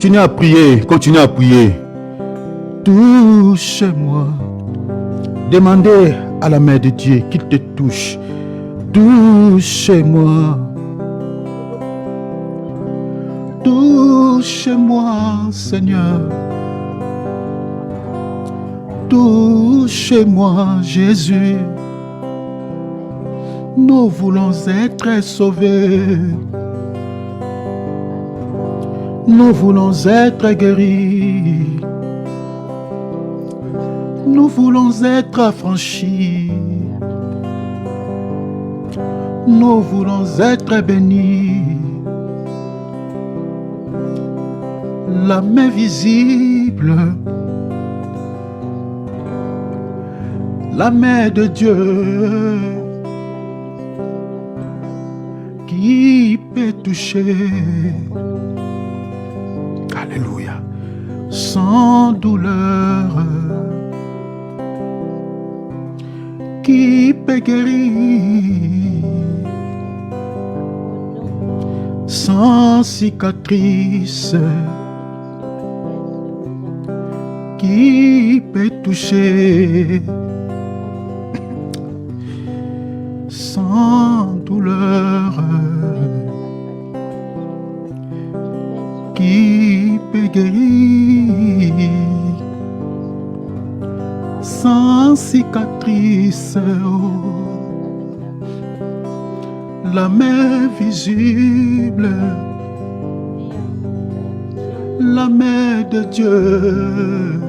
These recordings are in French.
Continuez à prier, continuez à prier. Touche-moi. Demandez à la main de Dieu qu'il te touche. Touche-moi. Touche-moi, Seigneur. Touche-moi, Jésus. Nous voulons être sauvés. Nous voulons être guéris. Nous voulons être affranchis. Nous voulons être bénis. La main visible, la main de Dieu qui peut toucher. Alléluia. Sans douleur, qui peut guérir. Sans cicatrice, qui peut toucher. Sans douleur, qui peut guérir. Sans cicatrice, oh, la main visible, la main de Dieu,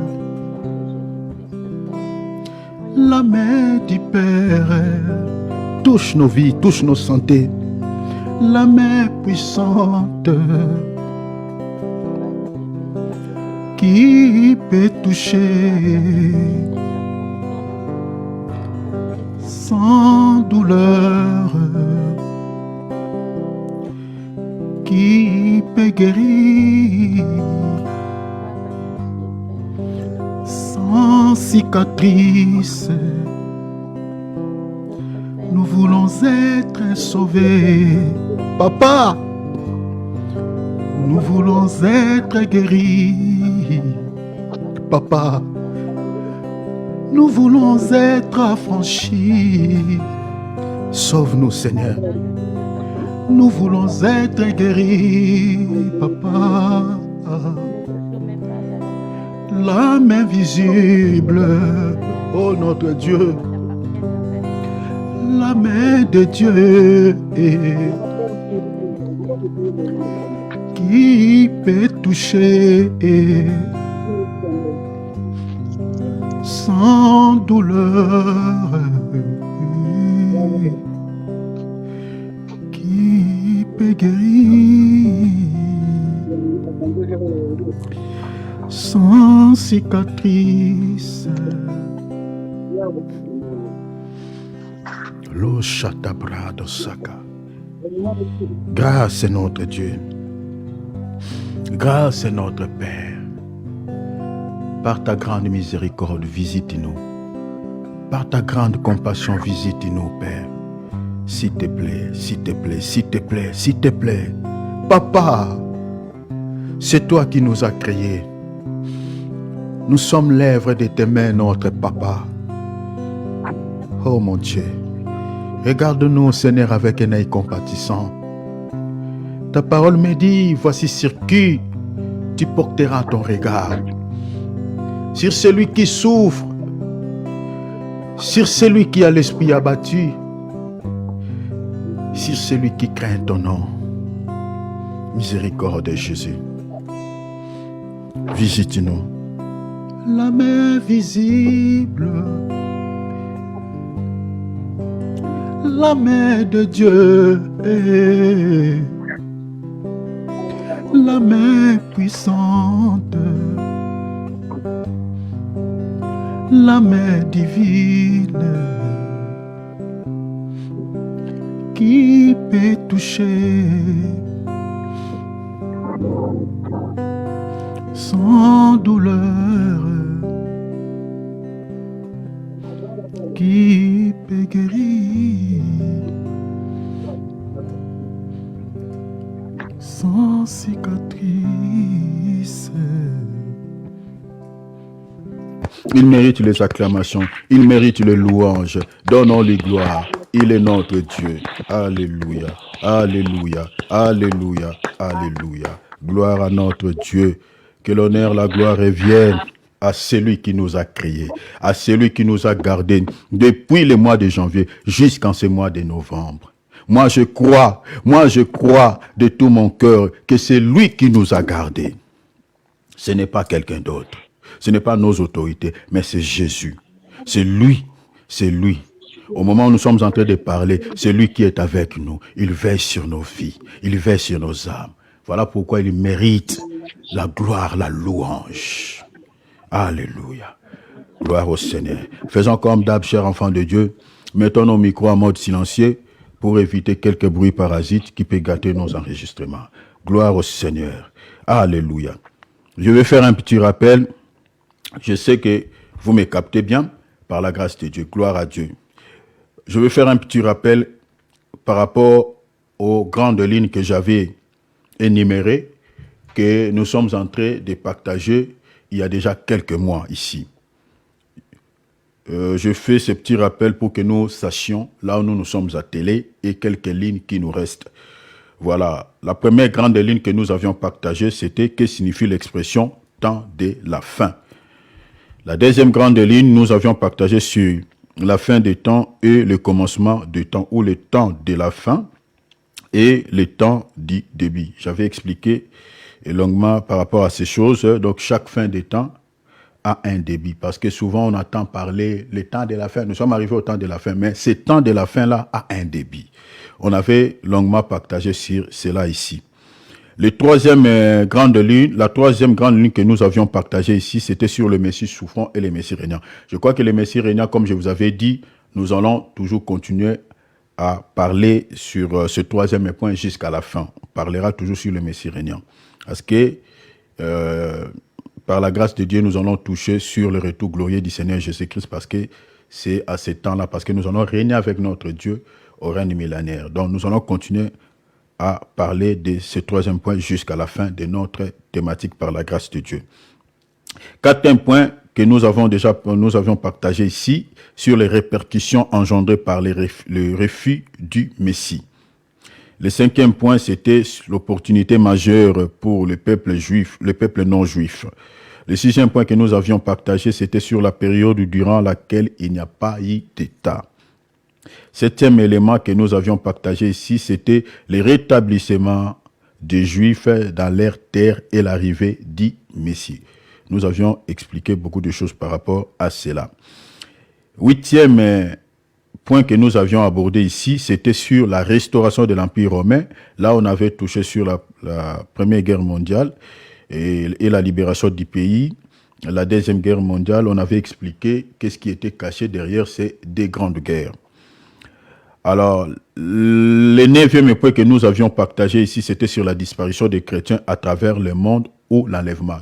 la main du Père touche nos vies, touche nos santé. La main puissante qui peut toucher sans douleur, qui peut guérir sans cicatrice. Nous voulons être sauvés, Papa. Nous voulons être guéris, Papa. Nous voulons être affranchis. Sauve-nous, Seigneur. Nous voulons être guéris, Papa. La main visible, oh notre Dieu. La main de Dieu qui peut toucher sans douleur, qui peut guérir sans cicatrice. Lo Shatabrado Saka. Grâce est notre Dieu. Grâce est notre Père. Par ta grande miséricorde, visite-nous. Par ta grande compassion, visite-nous, Père. S'il te plaît, s'il te plaît, s'il te plaît, s'il te plaît. Papa, c'est toi qui nous as créés. Nous sommes l'œuvre de tes mains, notre Papa. Oh mon Dieu, regarde-nous, Seigneur, avec un œil compatissant. Ta parole me dit, voici sur qui tu porteras ton regard. Sur celui qui souffre, sur celui qui a l'esprit abattu, sur celui qui craint ton nom. Miséricorde de Jésus. Visite-nous. La main visible, la main de Dieu, la main puissante, la main divine qui peut toucher sans douleur, qui peut guérir sans cicatrice. Il mérite les acclamations. Il mérite les louanges. Donnons-lui gloire. Il est notre Dieu. Alléluia. Alléluia. Alléluia. Alléluia. Gloire à notre Dieu. Que l'honneur, la gloire reviennent à celui qui nous a créés, à celui qui nous a gardés depuis le mois de janvier jusqu'en ce mois de novembre. Moi je crois de tout mon cœur que c'est lui qui nous a gardés. Ce n'est pas quelqu'un d'autre, ce n'est pas nos autorités, mais c'est Jésus. C'est lui, c'est lui. Au moment où nous sommes en train de parler, c'est lui qui est avec nous. Il veille sur nos vies, il veille sur nos âmes. Voilà pourquoi il mérite la gloire, la louange. Alléluia. Gloire au Seigneur. Faisons comme d'hab, chers enfants de Dieu. Mettons nos micros en mode silencieux pour éviter quelques bruits parasites qui peuvent gâter nos enregistrements. Gloire au Seigneur. Alléluia. Je vais faire un petit rappel. Je sais que vous me captez bien par la grâce de Dieu. Gloire à Dieu. Je vais faire un petit rappel par rapport aux grandes lignes que j'avais énumérées, que nous sommes en train de partager il y a déjà quelques mois ici. Je fais ce petit rappel pour que nous sachions là où nous nous sommes attelés et quelques lignes qui nous restent. Voilà, la première grande ligne que nous avions partagée, c'était que signifie l'expression « temps de la fin ». La deuxième grande ligne, nous avions partagé sur la fin des temps et le commencement des temps, ou le temps de la fin et le temps du début. J'avais expliqué longuement par rapport à ces choses. Donc, chaque fin des temps a un début. Parce que souvent, on entend parler le temps de la fin. Nous sommes arrivés au temps de la fin, mais ce temps de la fin-là a un début. On avait longuement partagé sur cela ici. La troisième grande ligne que nous avions partagée ici, c'était sur le Messie souffrant et le Messie régnant. Je crois que le Messie régnant, comme je vous avais dit, nous allons toujours continuer à parler sur ce troisième point jusqu'à la fin. On parlera toujours sur le Messie régnant. Parce que, par la grâce de Dieu, nous allons toucher sur le retour glorieux du Seigneur Jésus-Christ, parce que c'est à ce temps-là, parce que nous allons régner avec notre Dieu au règne millénaire. Donc, nous allons continuer à parler de ce troisième point jusqu'à la fin de notre thématique par la grâce de Dieu. Quatrième point que nous avions partagé ici, sur les répercussions engendrées par le refus du Messie. Le cinquième point, c'était l'opportunité majeure pour le peuple juif, le peuple non juif. Le sixième point que nous avions partagé, c'était sur la période durant laquelle il n'y a pas eu d'État. Septième élément que nous avions partagé ici, c'était le rétablissement des Juifs dans leur terre et l'arrivée du Messie. Nous avions expliqué beaucoup de choses par rapport à cela. Huitième point que nous avions abordé ici, c'était sur la restauration de l'Empire romain. Là, on avait touché sur la Première Guerre mondiale et la libération du pays. La Deuxième Guerre mondiale, on avait expliqué qu'est-ce qui était caché derrière ces deux grandes guerres. Alors, le neuvième point que nous avions partagé ici, c'était sur la disparition des chrétiens à travers le monde ou l'enlèvement.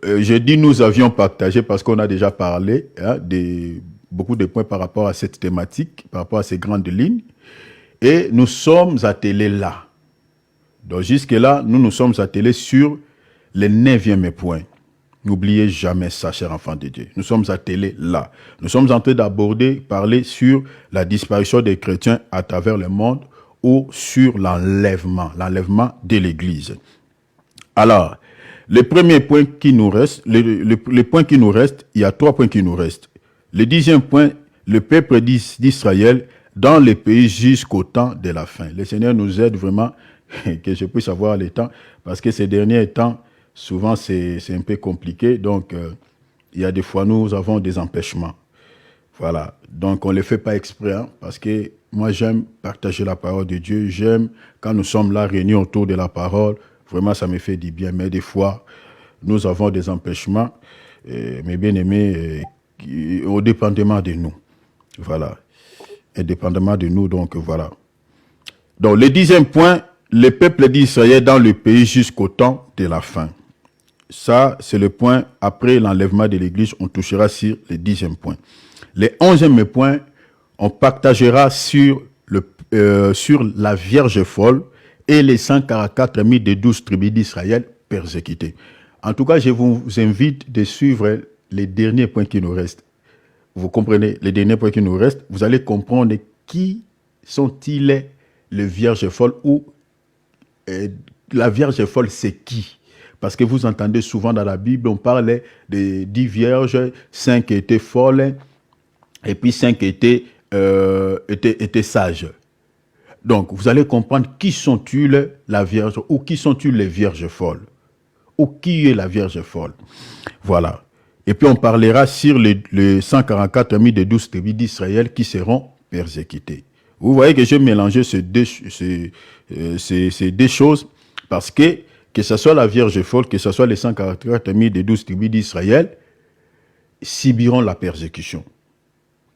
Je dis nous avions partagé parce qu'on a déjà parlé de beaucoup de points par rapport à cette thématique, par rapport à ces grandes lignes. Et nous sommes attelés là. Donc jusque-là, nous nous sommes attelés sur le neuvième point. N'oubliez jamais ça, chers enfants de Dieu. Nous sommes attelés là. Nous sommes en train d'aborder, parler sur la disparition des chrétiens à travers le monde ou sur l'enlèvement de l'Église. Alors, le premier point qui nous reste, les points qui nous restent, il y a 3 points qui nous restent. Le 10e point, le peuple d'Israël dans les pays jusqu'au temps de la fin. Le Seigneur nous aide vraiment que je puisse avoir le temps, parce que ces derniers temps, souvent, c'est un peu compliqué. Donc, il y a des fois, nous avons des empêchements. Voilà. Donc, on ne le fait pas exprès, parce que moi, j'aime partager la parole de Dieu. J'aime, quand nous sommes là, réunis autour de la parole, vraiment, ça me fait du bien. Mais des fois, nous avons des empêchements, mes bien-aimés, au dépendamment de nous. Voilà. Indépendamment de nous, donc, voilà. Donc, le 10e point, le peuple d'Israël dans le pays jusqu'au temps de la fin. Ça, c'est le point, après l'enlèvement de l'Église, on touchera sur le 10e point. Le 11e point, on partagera sur la Vierge folle et les 144 000 des 12 tribus d'Israël persécutés. En tout cas, je vous invite de suivre les derniers points qui nous restent, vous comprenez, les derniers points qui nous restent, vous allez comprendre qui sont-ils les vierges folles ou la vierge folle, c'est qui? Parce que vous entendez souvent dans la Bible, on parle de 10 vierges, 5 étaient folles, et puis 5 étaient sages. Donc, vous allez comprendre qui sont-ils la vierge, ou qui sont-ils les vierges folles, ou qui est la vierge folle. Voilà. Et puis, on parlera sur les 144 000 des 12 tribus d'Israël qui seront persécutés. Vous voyez que j'ai mélangé ces deux choses parce que ce soit la Vierge folle, que ce soit les 144 000 des 12 tribus d'Israël, subiront la persécution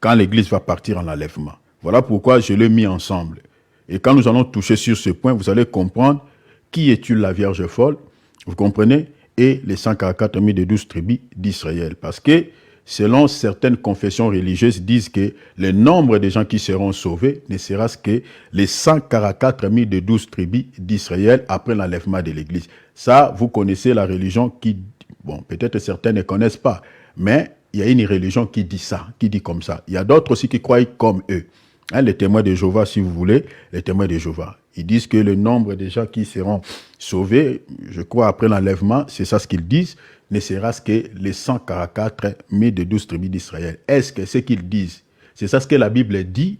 quand l'Église va partir en enlèvement. Voilà pourquoi je l'ai mis ensemble. Et quand nous allons toucher sur ce point, vous allez comprendre qui est-il la Vierge folle, vous comprenez, et les 144 000 des 12 tribus d'Israël. Parce que selon certaines confessions religieuses, disent que le nombre de gens qui seront sauvés ne sera que les 144 000 des 12 tribus d'Israël après l'enlèvement de l'Église. Ça, vous connaissez la religion qui, bon, peut-être certains ne connaissent pas, mais il y a une religion qui dit ça, qui dit comme ça. Il y a d'autres aussi qui croient comme eux. Hein, les témoins de Jéhovah, si vous voulez, les témoins de Jéhovah. Ils disent que le nombre de gens qui seront sauvés, je crois, après l'enlèvement, c'est ça ce qu'ils disent, ne sera que les 144 000 des 12 tribus d'Israël. Est-ce que ce qu'ils disent, c'est ça ce que la Bible dit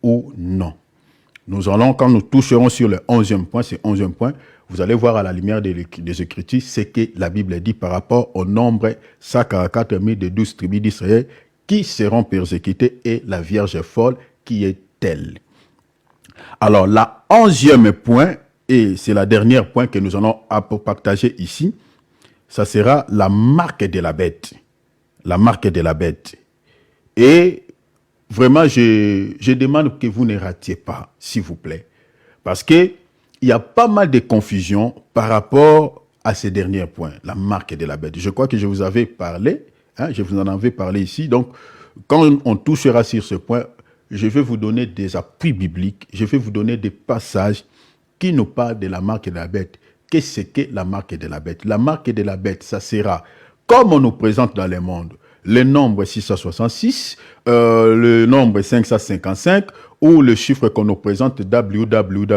ou non? Nous allons, quand nous toucherons sur le 11e point, c'est 11e point, vous allez voir à la lumière des Écritures ce que la Bible dit par rapport au nombre 144 000 des 12 tribus d'Israël qui seront persécutées et la Vierge folle qui est-elle. Alors, la 11e point, et c'est la dernière point que nous allons partager ici, ça sera la marque de la bête. La marque de la bête. Et vraiment, je demande que vous ne ratiez pas, s'il vous plaît. Parce qu'il y a pas mal de confusion par rapport à ces derniers points, la marque de la bête. Je crois que je vous avais parlé, je vous en avais parlé ici. Donc, quand on touchera sur ce point, je vais vous donner des appuis bibliques, je vais vous donner des passages qui nous parlent de la marque de la bête. Qu'est-ce que la marque de la bête? La marque de la bête, ça sera, comme on nous présente dans le monde, le nombre 666, le nombre 555, ou le chiffre qu'on nous présente www,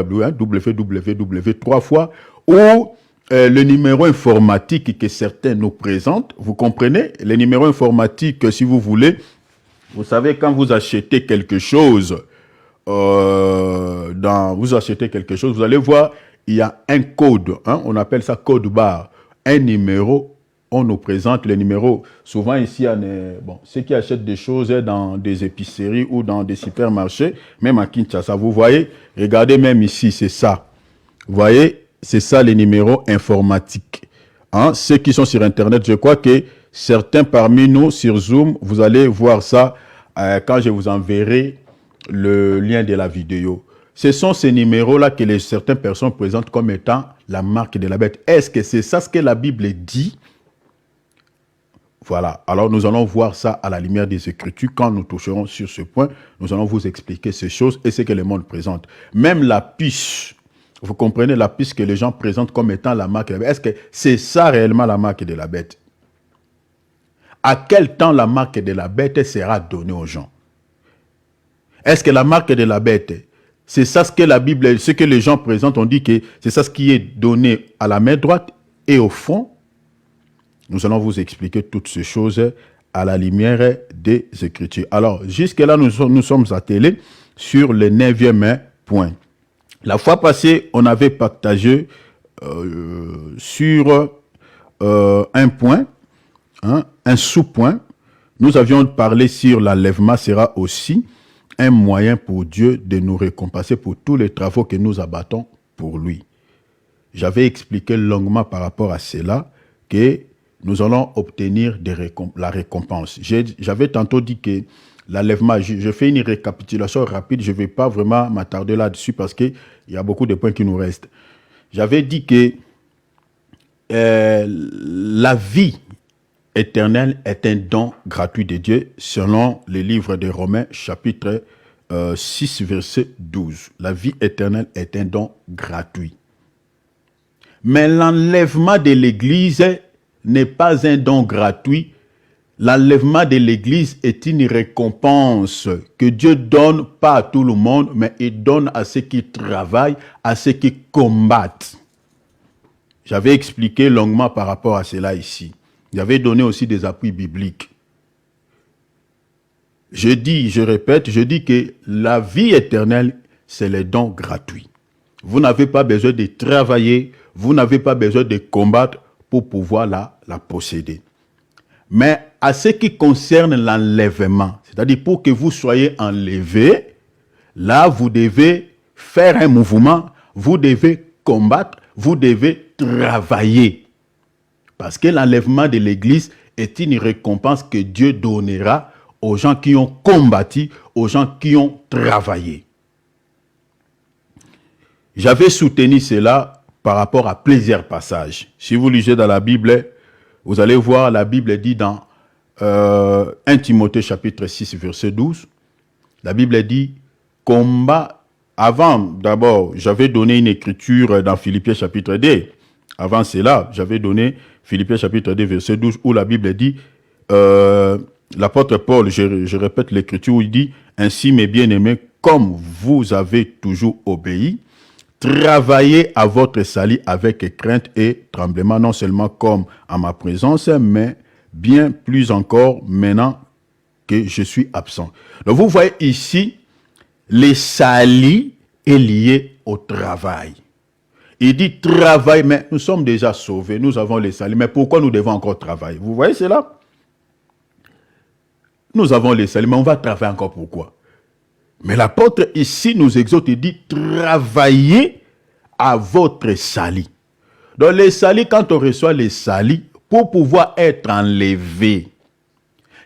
3 fois, ou le numéro informatique que certains nous présentent. Vous comprenez? Le numéro informatique, si vous voulez, vous savez, quand vous achetez quelque chose, vous achetez quelque chose, vous allez voir, il y a un code, on appelle ça code barre, un numéro, on nous présente le numéro. Souvent ici, ceux qui achètent des choses dans des épiceries ou dans des supermarchés, même à Kinshasa, vous voyez, regardez même ici, c'est ça. Vous voyez, c'est ça les numéros informatiques. Ceux qui sont sur Internet, je crois que certains parmi nous sur Zoom, vous allez voir ça quand je vous enverrai le lien de la vidéo. Ce sont ces numéros-là que certaines personnes présentent comme étant la marque de la bête. Est-ce que c'est ça ce que la Bible dit? Voilà. Alors, nous allons voir ça à la lumière des Écritures. Quand nous toucherons sur ce point, nous allons vous expliquer ces choses et ce que le monde présente. Même la puce, vous comprenez, la puce que les gens présentent comme étant la marque de la bête. Est-ce que c'est ça réellement la marque de la bête? À quel temps la marque de la bête sera donnée aux gens? Est-ce que la marque de la bête, c'est ça ce que la Bible, ce que les gens présentent, on dit que c'est ça ce qui est donné à la main droite et au fond? Nous allons vous expliquer toutes ces choses à la lumière des Écritures. Alors, jusque-là, nous sommes attelés sur le 9e point. La fois passée, on avait partagé sur un point, un sous-point. Nous avions parlé sur l'enlèvement sera aussi un moyen pour Dieu de nous récompenser pour tous les travaux que nous abattons pour lui. J'avais expliqué longuement par rapport à cela que nous allons obtenir la récompense. J'avais tantôt dit que l'enlèvement, je fais une récapitulation rapide, je ne vais pas vraiment m'attarder là-dessus parce qu'il y a beaucoup de points qui nous restent. J'avais dit que la vie éternelle est un don gratuit de Dieu selon le livre de Romains chapitre 6 verset 12. La vie éternelle est un don gratuit. Mais l'enlèvement de l'Église n'est pas un don gratuit L'enlèvement de l'Église est une récompense que Dieu donne pas à tout le monde, mais il donne à ceux qui travaillent, à ceux qui combattent. J'avais expliqué longuement par rapport à cela ici. J'avais donné aussi des appuis bibliques. Je répète, je dis que la vie éternelle, c'est les dons gratuits. Vous n'avez pas besoin de travailler, vous n'avez pas besoin de combattre pour pouvoir la posséder. Mais à ce qui concerne l'enlèvement, c'est-à-dire pour que vous soyez enlevé, là vous devez faire un mouvement, vous devez combattre, vous devez travailler. Parce que l'enlèvement de l'Église est une récompense que Dieu donnera aux gens qui ont combattu, aux gens qui ont travaillé. J'avais soutenu cela par rapport à plusieurs passages. Si vous lisez dans la Bible, vous allez voir, la Bible dit dans 1 Timothée chapitre 6, verset 12, la Bible dit, combat, avant, d'abord, j'avais donné une écriture dans Philippiens chapitre 2. Avant cela, j'avais donné Philippiens chapitre 2, verset 12, où la Bible dit, l'apôtre Paul, je répète l'écriture, où il dit, ainsi mes bien-aimés, comme vous avez toujours obéi, travaillez à votre salut avec crainte et tremblement, non seulement comme à ma présence, mais bien plus encore maintenant que je suis absent. Donc vous voyez ici, le salut est lié au travail. Il dit travail, mais nous sommes déjà sauvés, nous avons le salut, mais pourquoi nous devons encore travailler? Vous voyez cela? Nous avons le salut, mais on va travailler encore pourquoi? Mais l'apôtre ici nous exhorte et dit travaillez à votre salut. Donc le salut, quand on reçoit le salut, pour pouvoir être enlevé,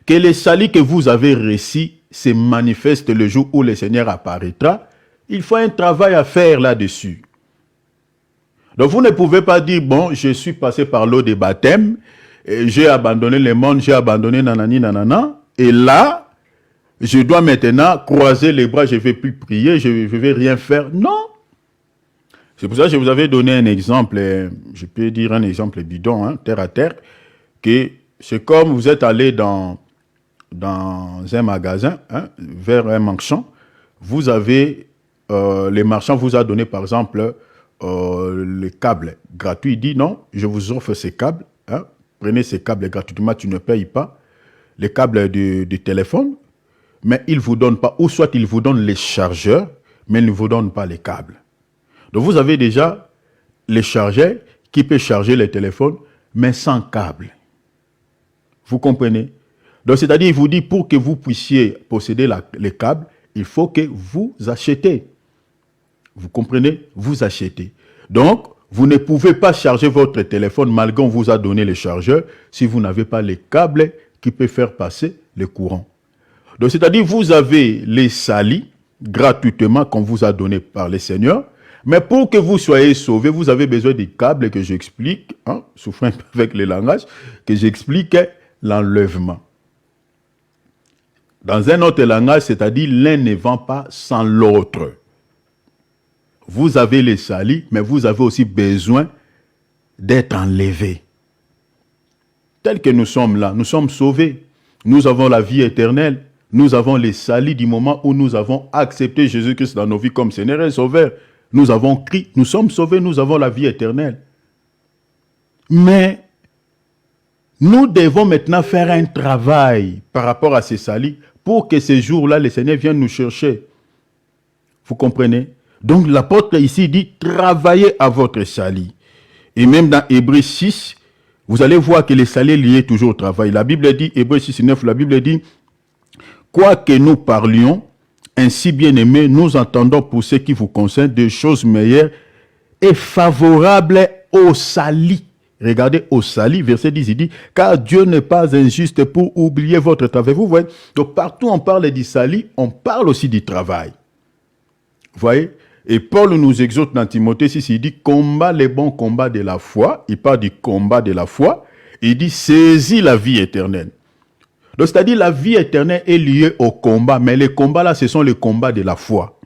que le salut que vous avez reçu se manifeste le jour où le Seigneur apparaîtra, il faut un travail à faire là-dessus. Donc vous ne pouvez pas dire, bon, je suis passé par l'eau de baptême, j'ai abandonné le monde, j'ai abandonné nanani nanana, et là, je dois maintenant croiser les bras, je ne vais plus prier, je ne vais rien faire. Non. C'est pour ça que je vous avais donné un exemple, je peux dire un exemple bidon, hein, terre à terre, que c'est comme vous êtes allé dans un magasin, hein, vers un marchand, vous avez, le marchand vous a donné par exemple le câble gratuit. Il dit non, je vous offre ces câbles, hein, prenez ces câbles gratuitement, tu ne payes pas, les câbles du téléphone, mais il ne vous donne pas, ou soit il vous donne les chargeurs, mais il ne vous donne pas les câbles. Donc vous avez déjà les chargeurs qui peuvent charger les téléphones, mais sans câble. Vous comprenez? Donc c'est-à-dire, il vous dit, pour que vous puissiez posséder les câbles, il faut que vous achetez. Vous comprenez? Vous achetez. Donc, vous ne pouvez pas charger votre téléphone malgré qu'on vous a donné les chargeurs si vous n'avez pas les câbles qui peuvent faire passer le courant. Donc c'est-à-dire, vous avez les salis gratuitement qu'on vous a donné par le Seigneur. Mais pour que vous soyez sauvés, vous avez besoin des câbles que j'explique, hein, souffrant un peu avec le langage, que j'explique l'enlèvement. Dans un autre langage, c'est-à-dire l'un ne vend pas sans l'autre. Vous avez les salis, mais vous avez aussi besoin d'être enlevés. Tel que nous sommes là, nous sommes sauvés. Nous avons la vie éternelle. Nous avons les salis du moment où nous avons accepté Jésus-Christ dans nos vies comme Seigneur et Sauveur. Nous avons crié, nous sommes sauvés, nous avons la vie éternelle. Mais nous devons maintenant faire un travail par rapport à ces salis pour que ces jours-là, le Seigneur vienne nous chercher. Vous comprenez? Donc l'apôtre ici dit, travaillez à votre salut. Et même dans Hébreux 6, vous allez voir que le salut est lié toujours au travail. La Bible dit, Hébreux 6, 9, la Bible dit, quoi que nous parlions, ainsi, bien-aimés, nous entendons pour ce qui vous concerne des choses meilleures et favorables au salut. Regardez, au salut, verset 10, il dit, car Dieu n'est pas injuste pour oublier votre travail. Vous voyez, donc partout on parle du salut, on parle aussi du travail. Vous voyez, et Paul nous exhorte dans Timothée 6, il dit, combat les bons combats de la foi. Il parle du combat de la foi. Il dit, saisis la vie éternelle. Donc, c'est-à-dire la vie éternelle est liée au combat, mais les combats là, ce sont les combats de la foi.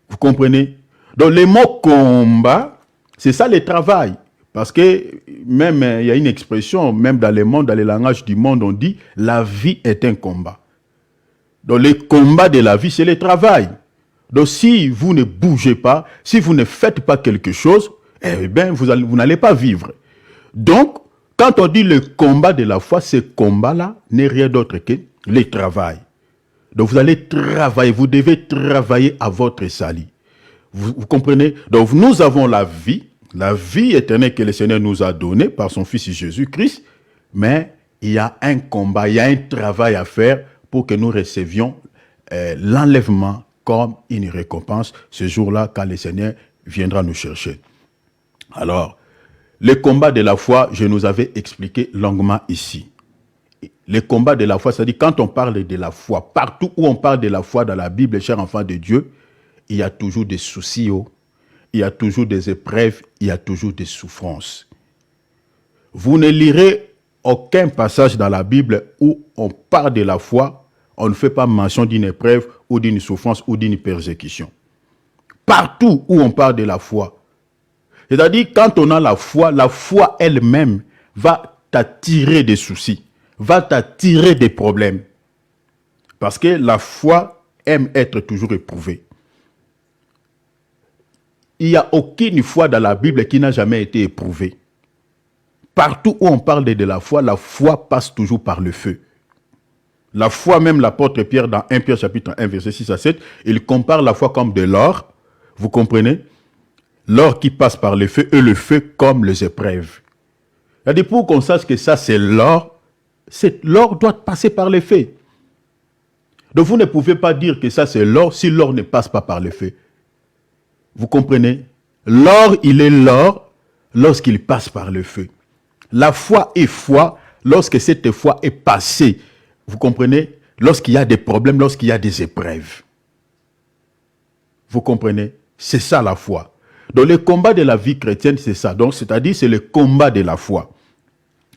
Vous comprenez? Donc, le mot combat, c'est ça le travail. Parce que même, il y a une expression, même dans le monde, dans les langages du monde, on dit, la vie est un combat. Donc, le combat de la vie, c'est le travail. Donc, si vous ne bougez pas, si vous ne faites pas quelque chose, eh bien, vous n'allez pas vivre. Donc, quand on dit le combat de la foi, ce combat-là n'est rien d'autre que le travail. Donc, vous allez travailler, vous devez travailler à votre salut. Vous comprenez? Donc, nous avons la vie éternelle que le Seigneur nous a donnée par son Fils Jésus-Christ, mais il y a un combat, il y a un travail à faire pour que nous recevions l'enlèvement comme une récompense ce jour-là quand le Seigneur viendra nous chercher. Alors, le combat de la foi, je nous avais expliqué longuement ici. Le combat de la foi, c'est-à-dire quand on parle de la foi, partout où on parle de la foi dans la Bible, chers enfants de Dieu, il y a toujours des soucis, il y a toujours des épreuves, il y a toujours des souffrances. Vous ne lirez aucun passage dans la Bible où on parle de la foi, on ne fait pas mention d'une épreuve ou d'une souffrance ou d'une persécution. Partout où on parle de la foi, c'est-à-dire quand on a la foi elle-même va t'attirer des soucis, va t'attirer des problèmes. Parce que la foi aime être toujours éprouvée. Il n'y a aucune foi dans la Bible qui n'a jamais été éprouvée. Partout où on parle de la foi passe toujours par le feu. La foi, même l'apôtre Pierre, dans 1 Pierre chapitre 1, verset 6 à 7, il compare la foi comme de l'or. Vous comprenez? L'or qui passe par le feu et le feu comme les épreuves. C'est-à-dire pour qu'on sache que ça c'est l'or doit passer par le feu. Donc vous ne pouvez pas dire que ça c'est l'or si l'or ne passe pas par le feu. Vous comprenez? L'or, il est l'or lorsqu'il passe par le feu. La foi est foi lorsque cette foi est passée. Vous comprenez? Lorsqu'il y a des problèmes, lorsqu'il y a des épreuves. Vous comprenez? C'est ça la foi. Donc le combat de la vie chrétienne, c'est ça. Donc c'est-à-dire c'est le combat de la foi.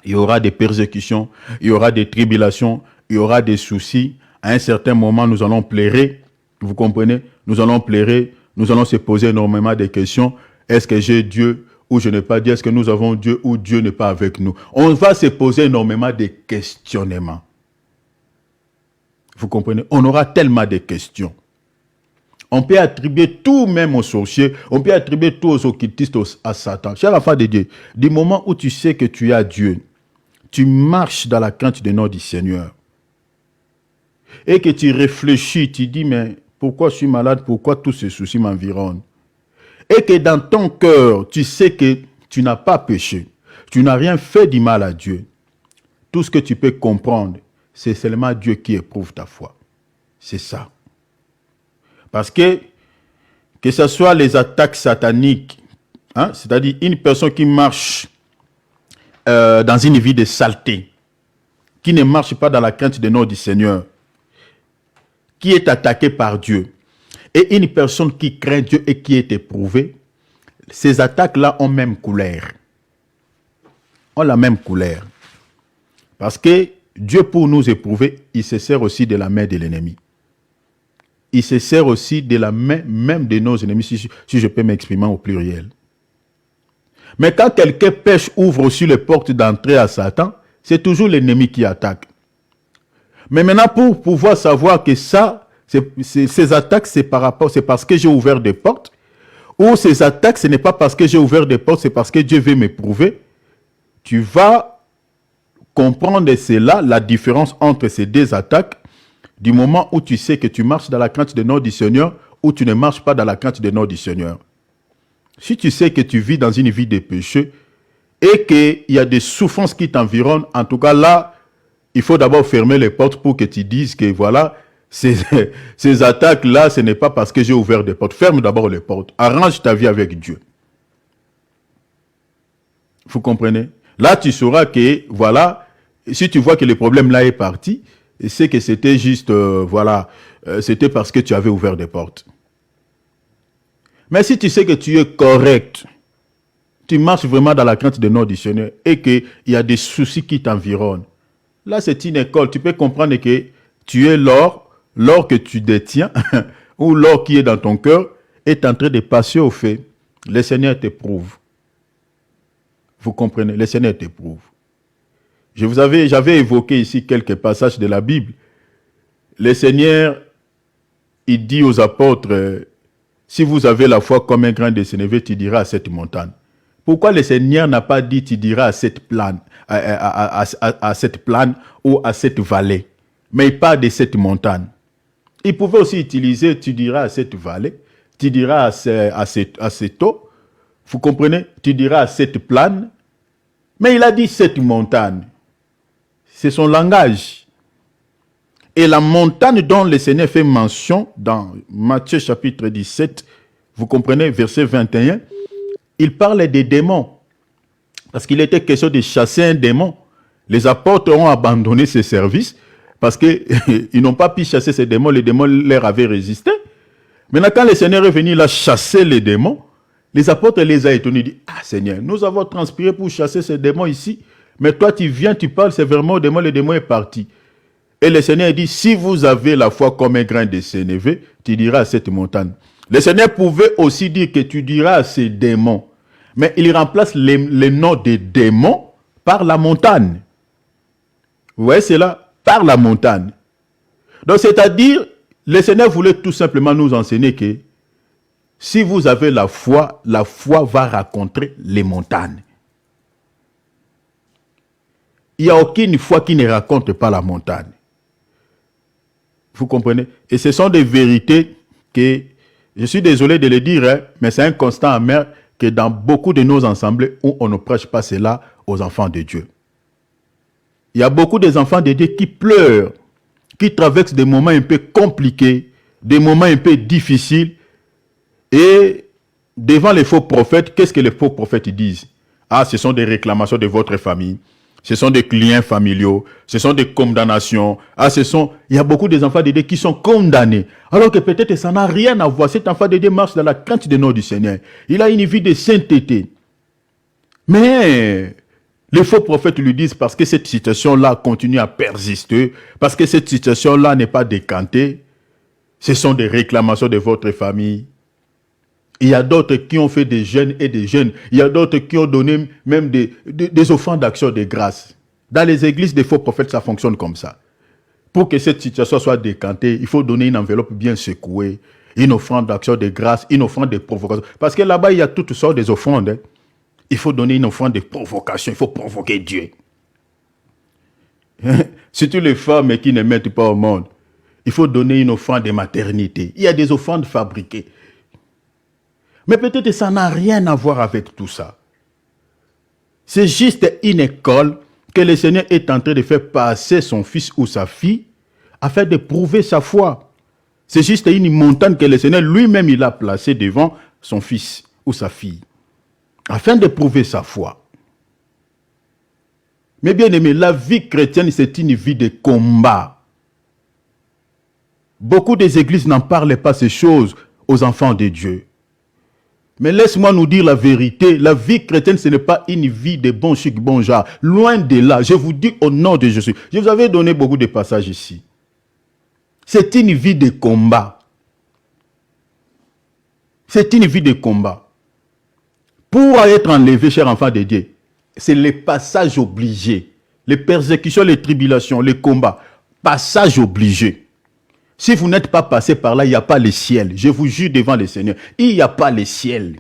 Il y aura des persécutions, il y aura des tribulations, il y aura des soucis. À un certain moment, nous allons pleurer. Vous comprenez? Nous allons pleurer. Nous allons se poser énormément de questions. Est-ce que j'ai Dieu ou je n'ai pas Dieu? Est-ce que nous avons Dieu ou Dieu n'est pas avec nous? On va se poser énormément de questionnements. Vous comprenez? On aura tellement de questions. On peut attribuer tout même aux sorciers, on peut attribuer tout aux occultistes, à Satan. Cher enfant de Dieu, du moment où tu sais que tu as Dieu, tu marches dans la crainte du nom du Seigneur, et que tu réfléchis, tu dis, mais pourquoi je suis malade, pourquoi tous ces soucis m'environnent? Et que dans ton cœur, tu sais que tu n'as pas péché, tu n'as rien fait du mal à Dieu. Tout ce que tu peux comprendre, c'est seulement Dieu qui éprouve ta foi. C'est ça. Parce que ce soit les attaques sataniques, hein, c'est-à-dire une personne qui marche dans une vie de saleté, qui ne marche pas dans la crainte du nom du Seigneur, qui est attaquée par Dieu, et une personne qui craint Dieu et qui est éprouvée, ces attaques-là ont même couleur. Ont la même couleur. Parce que Dieu, pour nous éprouver, il se sert aussi de la main de l'ennemi. Il se sert aussi de la main même de nos ennemis, si je peux m'exprimer au pluriel. Mais quand quelqu'un pêche, ouvre aussi les portes d'entrée à Satan, c'est toujours l'ennemi qui attaque. Mais maintenant, pour pouvoir savoir que ça, ces attaques, c'est parce que j'ai ouvert des portes, ou ces attaques, ce n'est pas parce que j'ai ouvert des portes, c'est parce que Dieu veut m'éprouver, tu vas comprendre cela, la différence entre ces deux attaques, du moment où tu sais que tu marches dans la crainte du nom du Seigneur ou tu ne marches pas dans la crainte du nom du Seigneur. Si tu sais que tu vis dans une vie de péché et qu'il y a des souffrances qui t'environnent, en tout cas là, il faut d'abord fermer les portes pour que tu dises que voilà, ces attaques-là, ce n'est pas parce que j'ai ouvert des portes. Ferme d'abord les portes. Arrange ta vie avec Dieu. Vous comprenez? Là, tu sauras que, voilà, si tu vois que le problème là est parti, c'est que c'était juste, voilà, c'était parce que tu avais ouvert des portes. Mais si tu sais que tu es correct, tu marches vraiment dans la crainte de nom du Seigneur et qu'il y a des soucis qui t'environnent, là c'est une école, tu peux comprendre que tu es l'or que tu détiens, ou l'or qui est dans ton cœur, est en train de passer au fait. Le Seigneur t'éprouve. Vous comprenez? Le Seigneur t'éprouve. J'avais évoqué ici quelques passages de la Bible. Le Seigneur, il dit aux apôtres, si vous avez la foi comme un grain de sénévé, tu diras à cette montagne. Pourquoi le Seigneur n'a pas dit, tu diras à cette plane, à cette plane ou à cette vallée, mais il parle de cette montagne. Il pouvait aussi utiliser, tu diras à cette vallée, tu diras à cette eau, vous comprenez, tu diras à cette plane, mais il a dit cette montagne. C'est son langage. Et la montagne dont le Seigneur fait mention dans Matthieu chapitre 17, vous comprenez, verset 21, il parle des démons. Parce qu'il était question de chasser un démon. Les apôtres ont abandonné ce service parce qu'ils n'ont pas pu chasser ces démons. Les démons leur avaient résisté. Maintenant, quand le Seigneur est venu, il a chassé les démons. Les apôtres les ont étonnés. Ils disent, ah Seigneur, nous avons transpiré pour chasser ces démons ici. Mais toi, tu viens, tu parles, c'est vraiment au démon, le démon est parti. Et le Seigneur dit, si vous avez la foi comme un grain de sénévé, tu diras à cette montagne. Le Seigneur pouvait aussi dire que tu diras à ces démons. Mais il remplace les noms des démons par la montagne. Vous voyez cela? Par la montagne. Donc, c'est-à-dire, le Seigneur voulait tout simplement nous enseigner que si vous avez la foi va rencontrer les montagnes. Il n'y a aucune foi qui ne raconte pas la montagne. Vous comprenez? Et ce sont des vérités que, je suis désolé de le dire, hein, mais c'est un constat amer que dans beaucoup de nos assemblées où on ne prêche pas cela aux enfants de Dieu. Il y a beaucoup des enfants de Dieu qui pleurent, qui traversent des moments un peu compliqués, des moments un peu difficiles. Et devant les faux prophètes, qu'est-ce que les faux prophètes disent? Ah, ce sont des réclamations de votre famille. Ce sont des clients familiaux, ce sont des condamnations. Ah, il y a beaucoup des enfants de Dieu qui sont condamnés. Alors que peut-être ça n'a rien à voir. Cet enfant de Dieu marche dans la crainte du nom du Seigneur. Il a une vie de sainteté. Mais les faux prophètes lui disent parce que cette situation-là continue à persister, parce que cette situation-là n'est pas décantée, ce sont des réclamations de votre famille. Il y a d'autres qui ont fait des jeûnes et des jeûnes. Il y a d'autres qui ont donné même des offrandes d'action de grâce. Dans les églises des faux prophètes, ça fonctionne comme ça. Pour que cette situation soit décantée, il faut donner une enveloppe bien secouée, une offrande d'action de grâce, une offrande de provocation. Parce que là-bas, il y a toutes sortes d'offrandes. Hein. Il faut donner une offrande de provocation. Il faut provoquer Dieu. Surtout les femmes qui ne mettent pas au monde. Il faut donner une offrande de maternité. Il y a des offrandes fabriquées. Mais peut-être que ça n'a rien à voir avec tout ça. C'est juste une école que le Seigneur est en train de faire passer son fils ou sa fille afin de prouver sa foi. C'est juste une montagne que le Seigneur lui-même il a placée devant son fils ou sa fille afin de prouver sa foi. Mais bien aimé, la vie chrétienne c'est une vie de combat. Beaucoup des églises n'en parlent pas ces choses aux enfants de Dieu. Mais laisse-moi nous dire la vérité. La vie chrétienne, ce n'est pas une vie de bon chic, bon genre. Loin de là. Je vous dis au nom de Jésus. Je vous avais donné beaucoup de passages ici. C'est une vie de combat. C'est une vie de combat. Pour être enlevé, cher enfant de Dieu, c'est les passages obligés. Les persécutions, les tribulations, les combats. Passage obligé. Si vous n'êtes pas passé par là, il n'y a pas le ciel. Je vous jure devant le Seigneur, il n'y a pas le ciel.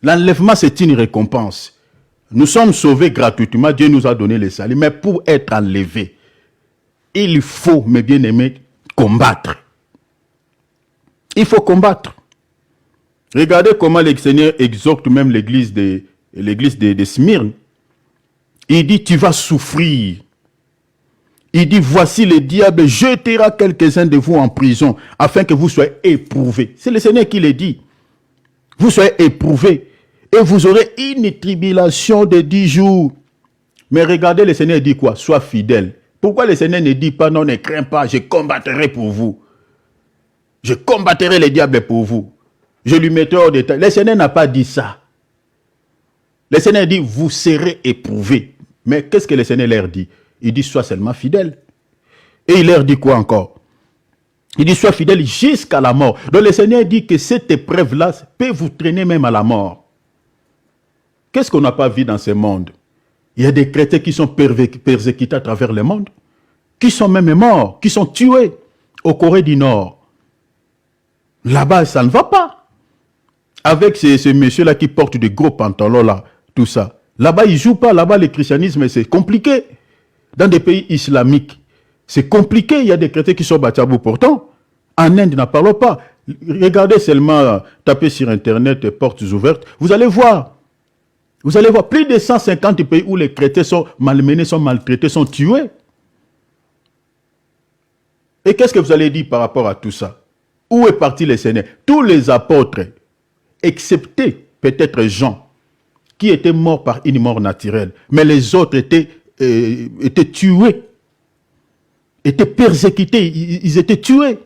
L'enlèvement, c'est une récompense. Nous sommes sauvés gratuitement. Dieu nous a donné le salut. Mais pour être enlevé, il faut, mes bien-aimés, combattre. Il faut combattre. Regardez comment le Seigneur exhorte même l'église de Smyrne. Il dit, tu vas souffrir. Il dit, voici le diable jettera quelques-uns de vous en prison afin que vous soyez éprouvés. C'est le Seigneur qui le dit. Vous soyez éprouvés et vous aurez une tribulation de 10 jours. Mais regardez, le Seigneur dit quoi? Sois fidèle. Pourquoi le Seigneur ne dit pas, non, ne crains pas, je combattrai pour vous. Je combattrai le diable pour vous. Je lui mettrai hors d'état. Le Seigneur n'a pas dit ça. Le Seigneur dit, vous serez éprouvés. Mais qu'est-ce que le Seigneur leur dit? Il dit, sois seulement fidèle. Et il leur dit quoi encore? Il dit, sois fidèle jusqu'à la mort. Donc le Seigneur dit que cette épreuve-là peut vous traîner même à la mort. Qu'est-ce qu'on n'a pas vu dans ce monde? Il y a des chrétiens qui sont persécutés à travers le monde, qui sont même morts, qui sont tués au Corée du Nord. Là-bas, ça ne va pas. Avec ces messieurs-là qui portent des gros pantalons, là, tout ça. Là-bas, ils ne jouent pas. Là-bas, le christianisme, c'est compliqué. Dans des pays islamiques, c'est compliqué. Il y a des chrétiens qui sont bâtabous. Pourtant, en Inde, n'en parlons pas. Regardez seulement, tapez sur Internet, portes ouvertes. Vous allez voir. Vous allez voir plus de 150 pays où les chrétiens sont malmenés, sont maltraités, sont tués. Et qu'est-ce que vous allez dire par rapport à tout ça? Où est parti le Seigneur? Tous les apôtres, excepté peut-être Jean, qui était mort par une mort naturelle, mais les autres étaient tués, étaient persécutés, ils étaient tués.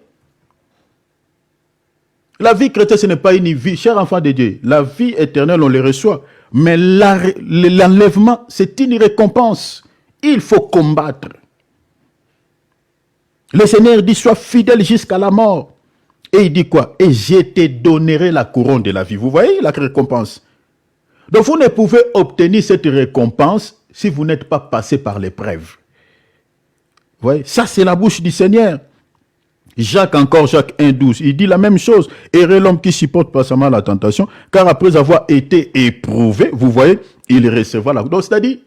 La vie chrétienne, ce n'est pas une vie, cher enfant de Dieu, la vie éternelle, on les reçoit, mais l'enlèvement, c'est une récompense. Il faut combattre. Le Seigneur dit, sois fidèle jusqu'à la mort. Et il dit quoi? Et je te donnerai la couronne de la vie. Vous voyez la récompense? Donc vous ne pouvez obtenir cette récompense si vous n'êtes pas passé par l'épreuve. Vous voyez? Ça, c'est la bouche du Seigneur. Jacques 1,12, il dit la même chose. Heureux l'homme qui supporte patiemment la tentation, car après avoir été éprouvé, vous voyez, il recevra la... Donc, c'est-à-dire,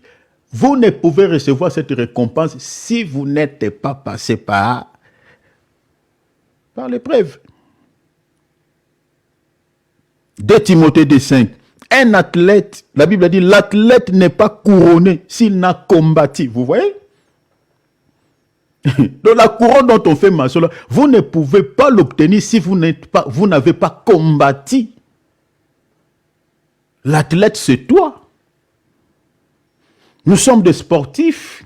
vous ne pouvez recevoir cette récompense si vous n'êtes pas passé par l'épreuve. 2 Timothée 2,5. Un athlète, la Bible a dit, l'athlète n'est pas couronné s'il n'a combattu. Vous voyez? Donc la couronne dont on fait mention, vous ne pouvez pas l'obtenir si vous n'avez pas combattu. L'athlète, c'est toi. Nous sommes des sportifs.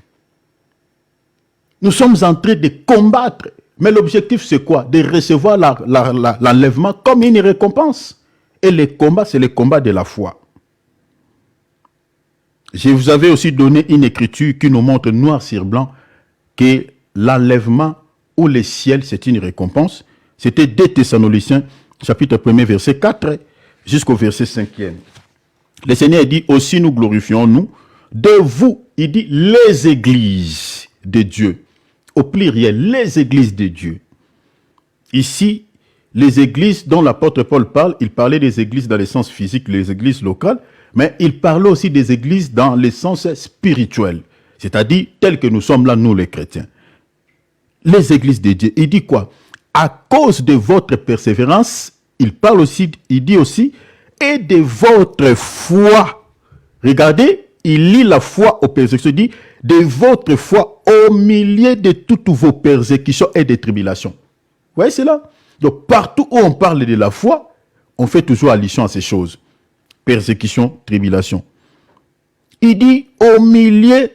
Nous sommes en train de combattre. Mais l'objectif, c'est quoi? De recevoir l'enlèvement comme une récompense. Et le combat, c'est le combat de la foi. Je vous avais aussi donné une écriture qui nous montre noir sur blanc que l'enlèvement ou le ciel, c'est une récompense. C'était 2 Thessaloniciens, chapitre 1er, verset 4, jusqu'au verset 5e. Le Seigneur dit, aussi nous glorifions-nous de vous, il dit, les églises de Dieu. Au pluriel, les églises de Dieu. Ici, les églises dont l'apôtre Paul parle, il parlait des églises dans le sens physique, les églises locales, mais il parlait aussi des églises dans le sens spirituel, c'est-à-dire telles que nous sommes là, nous les chrétiens. Les églises de Dieu, il dit quoi? À cause de votre persévérance, il parle aussi, il dit aussi, et de votre foi. Regardez, il lie la foi aux persécutions, il dit, de votre foi au milieu de toutes vos persécutions et des tribulations. Vous voyez cela? Donc, partout où on parle de la foi, on fait toujours allusion à ces choses. Persécution, tribulation. Il dit, au milieu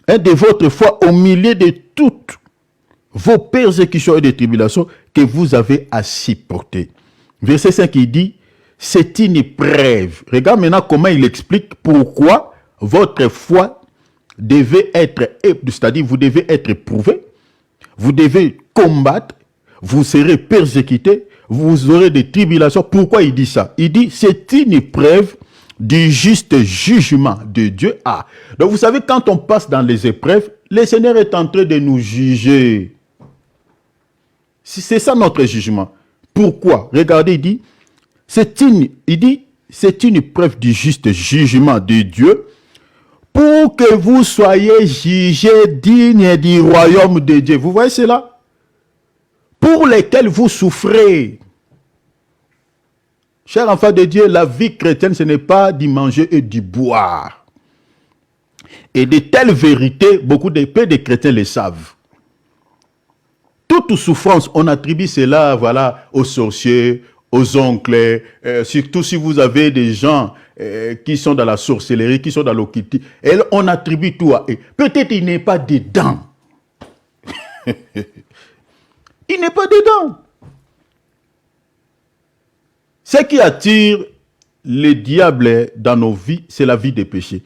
de votre foi, au milieu de toutes vos persécutions et des tribulations que vous avez à supporter. Verset 5, il dit, c'est une épreuve. Regarde maintenant comment il explique pourquoi votre foi devait être, c'est-à-dire vous devez être éprouvé, vous devez combattre, vous serez persécuté, vous aurez des tribulations. Pourquoi il dit ça? Il dit, c'est une épreuve du juste jugement de Dieu. Ah, donc vous savez, quand on passe dans les épreuves, le Seigneur est en train de nous juger. C'est ça notre jugement. Pourquoi? Regardez, il dit, c'est une épreuve du juste jugement de Dieu pour que vous soyez jugés dignes du royaume de Dieu. Vous voyez cela? Pour lesquels vous souffrez. Chers enfants de Dieu, la vie chrétienne, ce n'est pas d'y manger et d'y boire. Et de telles vérités, peu de chrétiens le savent. Toute souffrance, on attribue cela, voilà, aux sorciers, aux oncles, surtout si vous avez des gens qui sont dans la sorcellerie, qui sont dans l'occultisme, et on attribue tout à eux. Peut-être il n'est pas dedans. Il n'est pas dedans. Ce qui attire le diable dans nos vies, c'est la vie des péchés.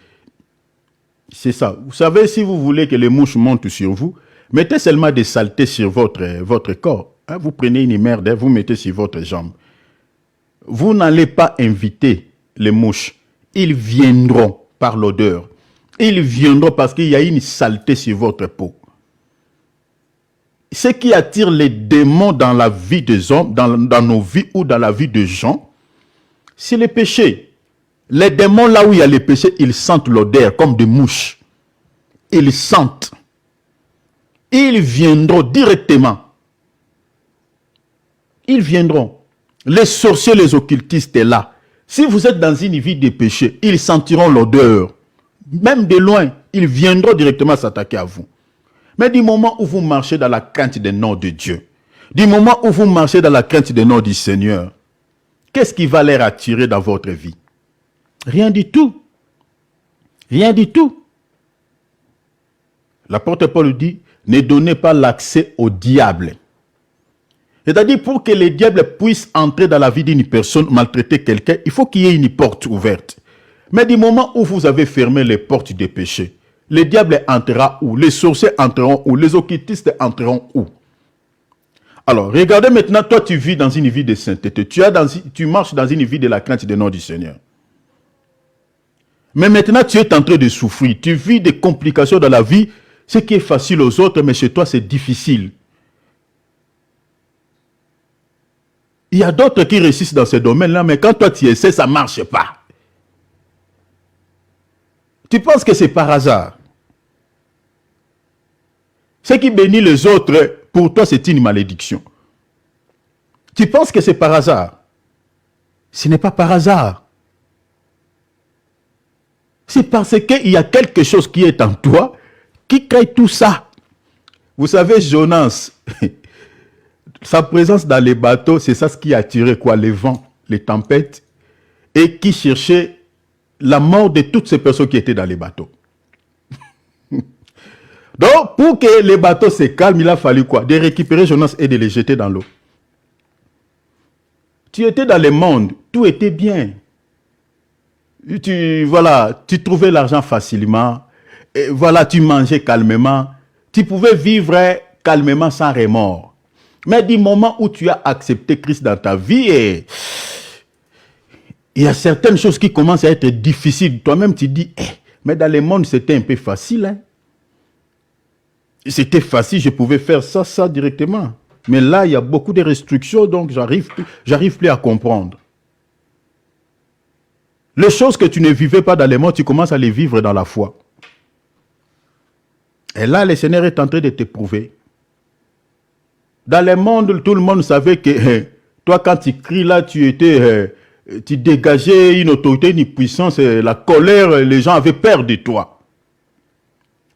C'est ça. Vous savez, si vous voulez que les mouches montent sur vous, mettez seulement des saletés sur votre corps. Hein, vous prenez une merde, vous mettez sur votre jambe. Vous n'allez pas inviter les mouches. Ils viendront par l'odeur. Ils viendront parce qu'il y a une saleté sur votre peau. Ce qui attire les démons dans la vie des hommes, dans nos vies ou dans la vie de gens, c'est le péché. Les démons, là où il y a le péché, ils sentent l'odeur comme des mouches. Ils sentent. Ils viendront directement. Ils viendront. Les sorciers, les occultistes est là. Si vous êtes dans une vie de péché, ils sentiront l'odeur. Même de loin, ils viendront directement s'attaquer à vous. Mais du moment où vous marchez dans la crainte des noms de Dieu, du moment où vous marchez dans la crainte des noms du Seigneur, qu'est-ce qui va les attirer dans votre vie? Rien du tout. Rien du tout. L'apôtre Paul dit, ne donnez pas l'accès au diable. C'est-à-dire, pour que le diable puisse entrer dans la vie d'une personne, maltraiter quelqu'un, il faut qu'il y ait une porte ouverte. Mais du moment où vous avez fermé les portes des péchés, le diable entrera où? Les sorciers entreront où? Les occultistes entreront où? Alors, regardez maintenant, toi tu vis dans une vie de sainteté. Tu marches dans une vie de la crainte des noms du Seigneur. Mais maintenant, tu es en train de souffrir. Tu vis des complications dans la vie. Ce qui est facile aux autres, mais chez toi, c'est difficile. Il y a d'autres qui réussissent dans ce domaine-là, mais quand toi tu essaies, ça ne marche pas. Tu penses que c'est par hasard. Ce qui bénit les autres, pour toi, c'est une malédiction. Tu penses que c'est par hasard. Ce n'est pas par hasard. C'est parce qu'il y a quelque chose qui est en toi qui crée tout ça. Vous savez, Jonas, sa présence dans les bateaux, c'est ça ce qui a attiré quoi? Les vents, les tempêtes, et qui cherchait la mort de toutes ces personnes qui étaient dans les bateaux. Donc, pour que les bateaux se calment, il a fallu quoi? De récupérer Jonas et de les jeter dans l'eau. Tu étais dans le monde, tout était bien. Tu trouvais l'argent facilement. Et voilà, tu mangeais calmement. Tu pouvais vivre calmement sans remords. Mais du moment où tu as accepté Christ dans ta vie, il y a certaines choses qui commencent à être difficiles. Toi-même, tu dis, mais dans le monde, c'était un peu facile. Hein? C'était facile, je pouvais faire ça directement. Mais là, il y a beaucoup de restrictions, donc j'arrive plus à comprendre. Les choses que tu ne vivais pas dans le monde, tu commences à les vivre dans la foi. Et là, le Seigneur est en train de t'éprouver. Dans le monde, tout le monde savait que toi, quand tu cries là, tu dégageais une autorité, une puissance, la colère, les gens avaient peur de toi.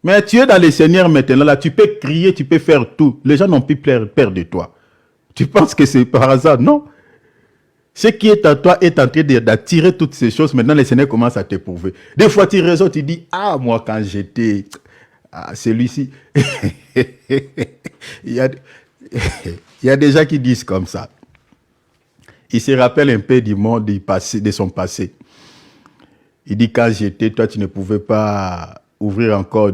Mais tu es dans le Seigneur maintenant, là, tu peux crier, tu peux faire tout. Les gens n'ont plus peur de toi. Tu penses que c'est par hasard? Non. Ce qui est en toi est en train d'attirer toutes ces choses. Maintenant, le Seigneur commence à t'éprouver. Des fois, tu raisonnes, tu dis, ah, moi, quand j'étais... Ah, celui-ci... il y a des gens qui disent comme ça. Ils se rappellent un peu du monde, du passé, de son passé. Il dit, quand j'étais, toi, tu ne pouvais pas ouvrir encore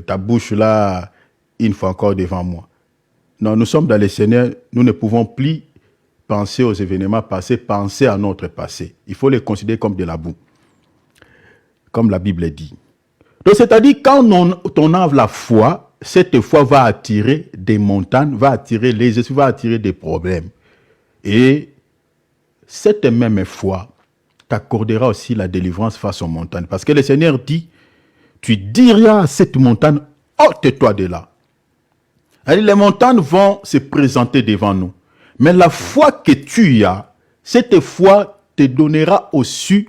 ta bouche là, une fois encore devant moi. Non, nous sommes dans le Seigneur, nous ne pouvons plus penser aux événements passés, penser à notre passé. Il faut les considérer comme de la boue. Comme la Bible dit. Donc, c'est-à-dire, quand on a la foi, cette foi va attirer des montagnes, va attirer les esprits, va attirer des problèmes. Et cette même foi t'accordera aussi la délivrance face aux montagnes. Parce que le Seigneur dit, tu diras à cette montagne, ôte-toi de là. Alors, les montagnes vont se présenter devant nous. Mais la foi que tu as, cette foi te donnera aussi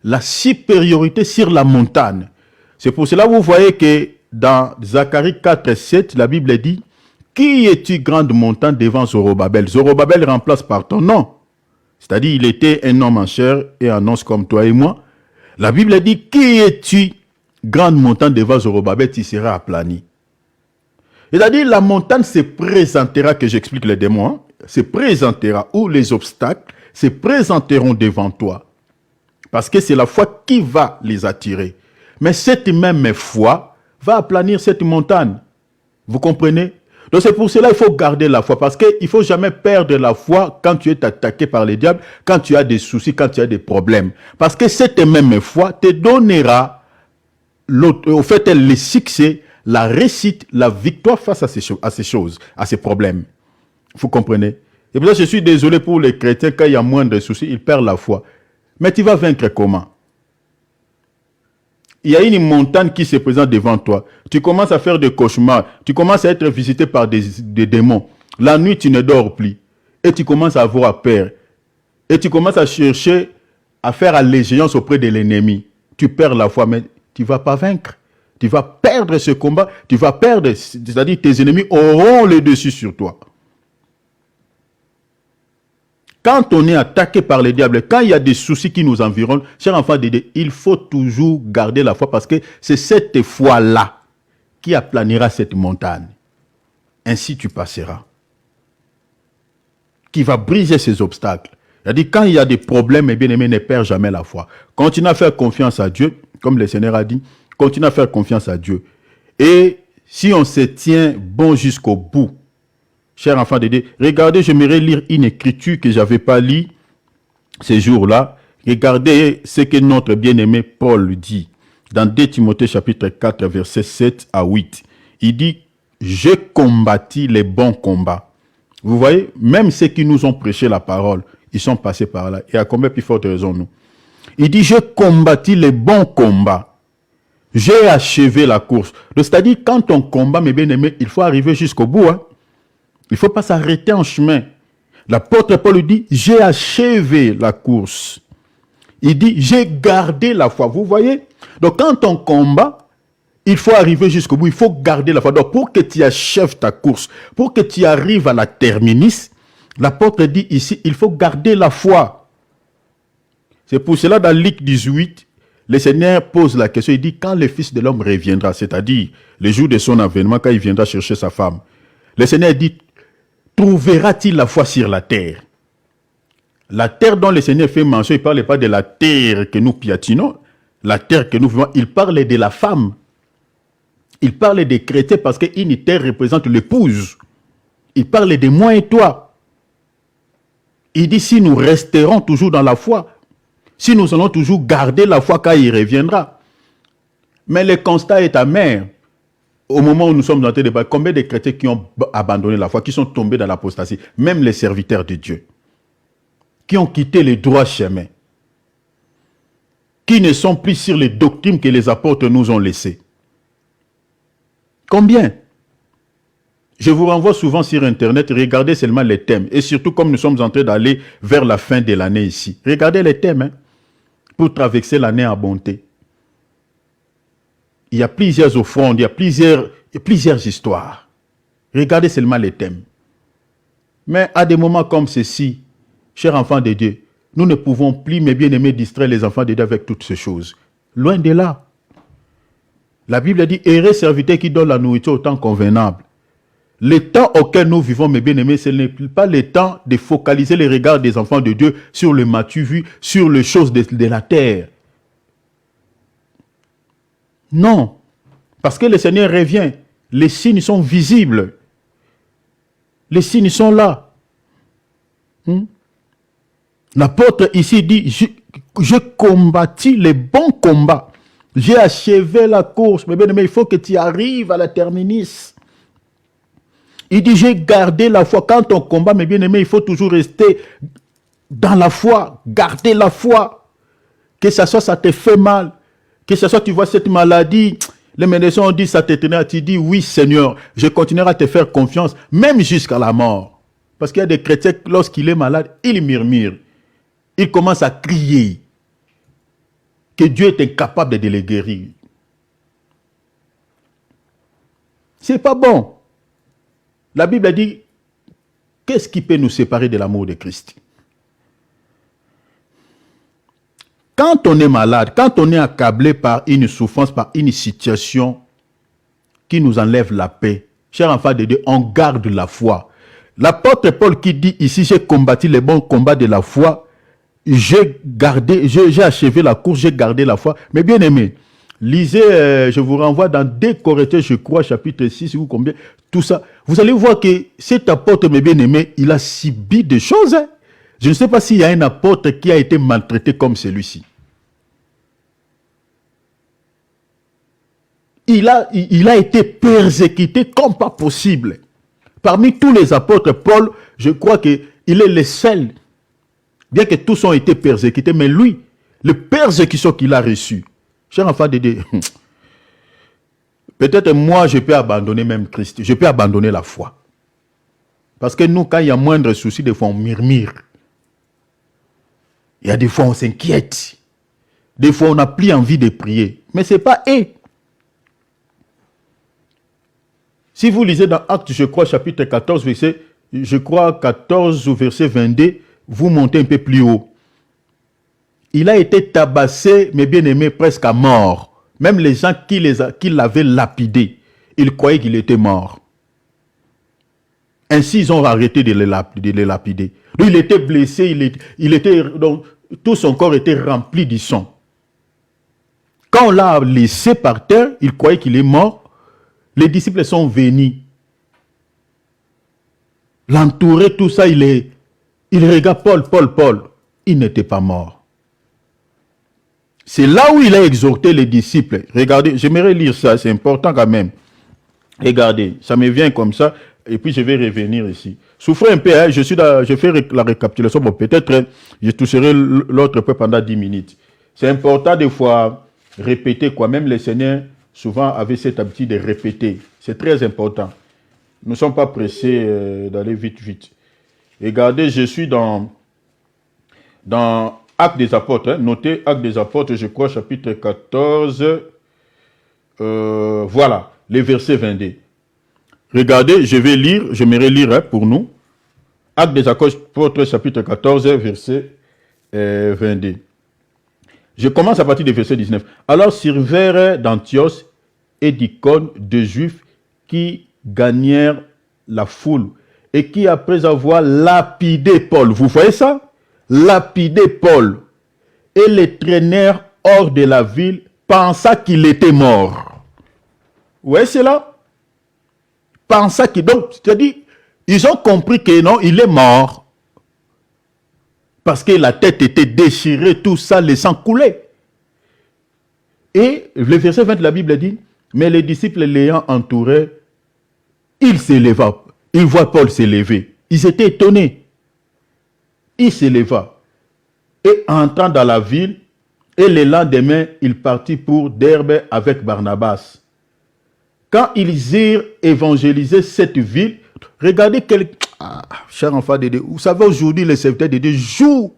la supériorité sur la montagne. C'est pour cela que vous voyez que dans Zacharie 4, 7, la Bible dit, qui es-tu grande montagne devant Zorobabel? Zorobabel remplace par ton nom. C'est-à-dire, il était un homme en chair et en os comme toi et moi. La Bible dit, qui es-tu grande montagne devant Zorobabel? Tu seras aplani. C'est-à-dire, la montagne se présentera, que j'explique les démons, hein, se présentera, ou les obstacles se présenteront devant toi. Parce que c'est la foi qui va les attirer. Mais cette même foi va aplanir cette montagne. Vous comprenez? Donc c'est pour cela qu'il faut garder la foi, parce qu'il ne faut jamais perdre la foi quand tu es attaqué par les diables, quand tu as des soucis, quand tu as des problèmes. Parce que cette même foi te donnera, au fait, le succès, la réussite, la victoire face à ces choses, à ces problèmes. Vous comprenez? Et pour ça, je suis désolé pour les chrétiens, quand il y a moins de soucis, ils perdent la foi. Mais tu vas vaincre comment? Il y a une montagne qui se présente devant toi. Tu commences à faire des cauchemars. Tu commences à être visité par des démons. La nuit, tu ne dors plus. Et tu commences à avoir peur. Et tu commences à chercher à faire allégeance auprès de l'ennemi. Tu perds la foi, mais tu ne vas pas vaincre. Tu vas perdre ce combat. Tu vas perdre, c'est-à-dire tes ennemis auront le dessus sur toi. Quand on est attaqué par les diables, quand il y a des soucis qui nous environnent, chers enfants de Dieu, il faut toujours garder la foi parce que c'est cette foi-là qui aplanira cette montagne. Ainsi tu passeras. Qui va briser ces obstacles. C'est-à-dire quand il y a des problèmes, mes bien-aimés, ne perds jamais la foi. Continue à faire confiance à Dieu, comme le Seigneur a dit, continue à faire confiance à Dieu. Et si on se tient bon jusqu'au bout, chers enfants de Dieu, regardez, j'aimerais lire une écriture que je n'avais pas lue ces jours-là. Regardez ce que notre bien-aimé Paul dit dans 2 Timothée chapitre 4, versets 7 à 8. Il dit, « J'ai combattu les bons combats. » Vous voyez, même ceux qui nous ont prêché la parole, ils sont passés par là. Et à combien plus forte raison nous? Il dit, « J'ai combattu les bons combats. J'ai achevé la course. » C'est-à-dire, quand on combat, mes bien-aimés, il faut arriver jusqu'au bout, hein. Il ne faut pas s'arrêter en chemin. L'apôtre Paul dit, j'ai achevé la course. Il dit, j'ai gardé la foi. Vous voyez? Donc quand on combat, il faut arriver jusqu'au bout. Il faut garder la foi. Donc pour que tu achèves ta course, pour que tu arrives à la terminus, l'apôtre dit ici, il faut garder la foi. C'est pour cela dans Luc 18, le Seigneur pose la question. Il dit, quand le Fils de l'homme reviendra, c'est-à-dire le jour de son avènement, quand il viendra chercher sa femme, le Seigneur dit, trouvera-t-il la foi sur la terre? La terre dont le Seigneur fait mention, il ne parle pas de la terre que nous piétinons, la terre que nous vivons, il parle de la femme. Il parle des chrétiens parce qu'une terre représente l'épouse. Il parle de moi et toi. Il dit si nous resterons toujours dans la foi, si nous allons toujours garder la foi quand il reviendra. Mais le constat est amer. Au moment où nous sommes dans ce débat, combien de chrétiens qui ont abandonné la foi, qui sont tombés dans l'apostasie, même les serviteurs de Dieu, qui ont quitté le droit chemin, qui ne sont plus sur les doctrines que les apôtres nous ont laissées. Combien? Je vous renvoie souvent sur Internet, regardez seulement les thèmes, et surtout comme nous sommes en train d'aller vers la fin de l'année ici. Regardez les thèmes, hein, pour traverser l'année en bonté. Il y a plusieurs offrandes, il y a plusieurs histoires. Regardez seulement les thèmes. Mais à des moments comme ceci, chers enfants de Dieu, nous ne pouvons plus, mes bien-aimés, distraire les enfants de Dieu avec toutes ces choses. Loin de là. La Bible dit, heureux serviteur qui donne la nourriture au temps convenable. Le temps auquel nous vivons, mes bien-aimés, ce n'est pas le temps de focaliser les regards des enfants de Dieu sur le matu vu, sur les choses de la terre. Non, parce que le Seigneur revient. Les signes sont visibles. Les signes sont là. L'apôtre ici dit, j'ai combattu les bons combats. J'ai achevé la course. Mais bien aimé, il faut que tu arrives à la terminus. Il dit, j'ai gardé la foi. Quand on combat, mes bien-aimés, il faut toujours rester dans la foi. Garder la foi. Que ça soit, ça te fait mal. Que ce soit, tu vois cette maladie, les médecins ont dit, ça t'éteindra. Tu dis, oui Seigneur, je continuerai à te faire confiance, même jusqu'à la mort. Parce qu'il y a des chrétiens, lorsqu'il est malade, il murmure. Il commence à crier que Dieu est incapable de le guérir. C'est pas bon. La Bible a dit, qu'est-ce qui peut nous séparer de l'amour de Christ? Quand on est malade, quand on est accablé par une souffrance, par une situation qui nous enlève la paix, chers enfants de Dieu, on garde la foi. L'apôtre Paul qui dit ici, j'ai combattu les bons combats de la foi, j'ai achevé la course, j'ai gardé la foi. Mais bien aimé, Lisez, je vous renvoie dans 2 Corinthiens, je crois, chapitre 6 ou combien, tout ça. Vous allez voir que cet apôtre, mes bien-aimés, il a subi des choses. Hein. Je ne sais pas s'il y a un apôtre qui a été maltraité comme celui-ci. Il a été persécuté comme pas possible. Parmi tous les apôtres, Paul, je crois qu'il est le seul, bien que tous ont été persécutés, mais lui, le persécution qu'il a reçu, cher enfant de Dieu, peut-être moi, je peux abandonner même Christ, je peux abandonner la foi. Parce que nous, quand il y a moindre souci, des fois on murmure. Il y a des fois on s'inquiète. Des fois on n'a plus envie de prier. Mais ce n'est pas eux. Si vous lisez dans Actes, je crois, chapitre 14, verset, je crois 14 ou verset 22, vous montez un peu plus haut. Il a été tabassé, mes bien-aimés, presque à mort. Même les gens qui l'avaient lapidé, ils croyaient qu'il était mort. Ainsi, ils ont arrêté de les lapider. Lui, il était blessé, donc, tout son corps était rempli de sang. Quand on l'a laissé par terre, il croyait qu'il est mort. Les disciples sont venus. L'entourer, tout ça, il regarde Paul. Il n'était pas mort. C'est là où il a exhorté les disciples. Regardez, j'aimerais lire ça, c'est important quand même. Regardez, ça me vient comme ça, et puis je vais revenir ici. Souffrez un peu, hein, je fais la récapitulation, bon, peut-être je toucherai l'autre peu pendant 10 minutes. C'est important des fois répéter, quoi. Même les seigneurs, souvent, avaient cette habitude de répéter. C'est très important. Nous ne sommes pas pressés d'aller vite. Regardez, je suis dans Actes des Apôtres. Hein. Notez Actes des Apôtres, je crois, chapitre 14. Voilà, les versets 22. Regardez, je vais lire, j'aimerais lire hein, pour nous. Actes des Apôtres, chapitre 14, verset 22. Je commence à partir du verset 19. Alors survinrent d'Antioche et d'Icône de Juifs qui gagnèrent la foule et qui, après avoir lapidé Paul, vous voyez ça? Lapidé Paul et les traînèrent hors de la ville, pensa qu'il était mort. Vous voyez cela? Pensa qu'il... Donc, c'est-à-dire, ils ont compris que non, il est mort. Parce que la tête était déchirée, tout ça, le sang coulait. Et le verset 20 de la Bible dit, mais les disciples l'ayant entouré, il s'éleva. Ils voient Paul s'élever. Ils étaient étonnés. Il s'éleva. Et entrant dans la ville, et le lendemain, il partit pour Derbe avec Barnabas. Quand ils irent évangéliser cette ville, regardez quel... cher enfant de Dieu, vous savez aujourd'hui les serviteurs de Dieu jouent.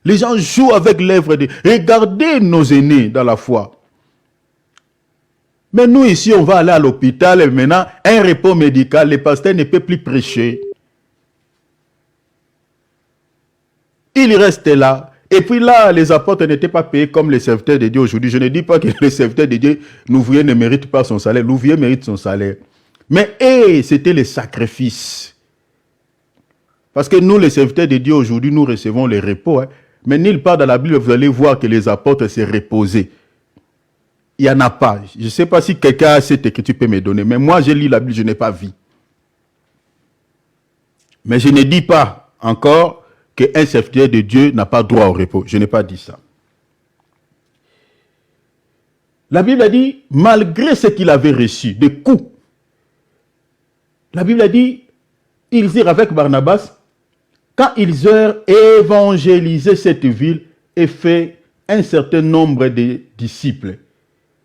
Les gens jouent avec l'œuvre de Dieu. Regardez nos aînés dans la foi. Mais nous ici, on va aller à l'hôpital et maintenant, un repos médical, le pasteur ne peut plus prêcher. Il reste là. Et puis là, les apôtres n'étaient pas payés comme les serviteurs de Dieu aujourd'hui. Je ne dis pas que les serviteurs de Dieu, l'ouvrier ne mérite pas son salaire. L'ouvrier mérite son salaire. Mais c'était les sacrifices. Parce que nous, les serviteurs de Dieu aujourd'hui, nous recevons les repos. Hein. Mais nulle part dans la Bible, vous allez voir que les apôtres s'est reposés. Il n'y en a pas. Je ne sais pas si quelqu'un a cette écriture peut me donner. Mais moi, j'ai lu la Bible, je n'ai pas vu. Mais je ne dis pas encore qu'un serviteur de Dieu n'a pas droit au repos. Je n'ai pas dit ça. La Bible a dit, malgré ce qu'il avait reçu, des coups, la Bible a dit, ils irent avec Barnabas, quand ils eurent évangélisé cette ville et fait un certain nombre de disciples,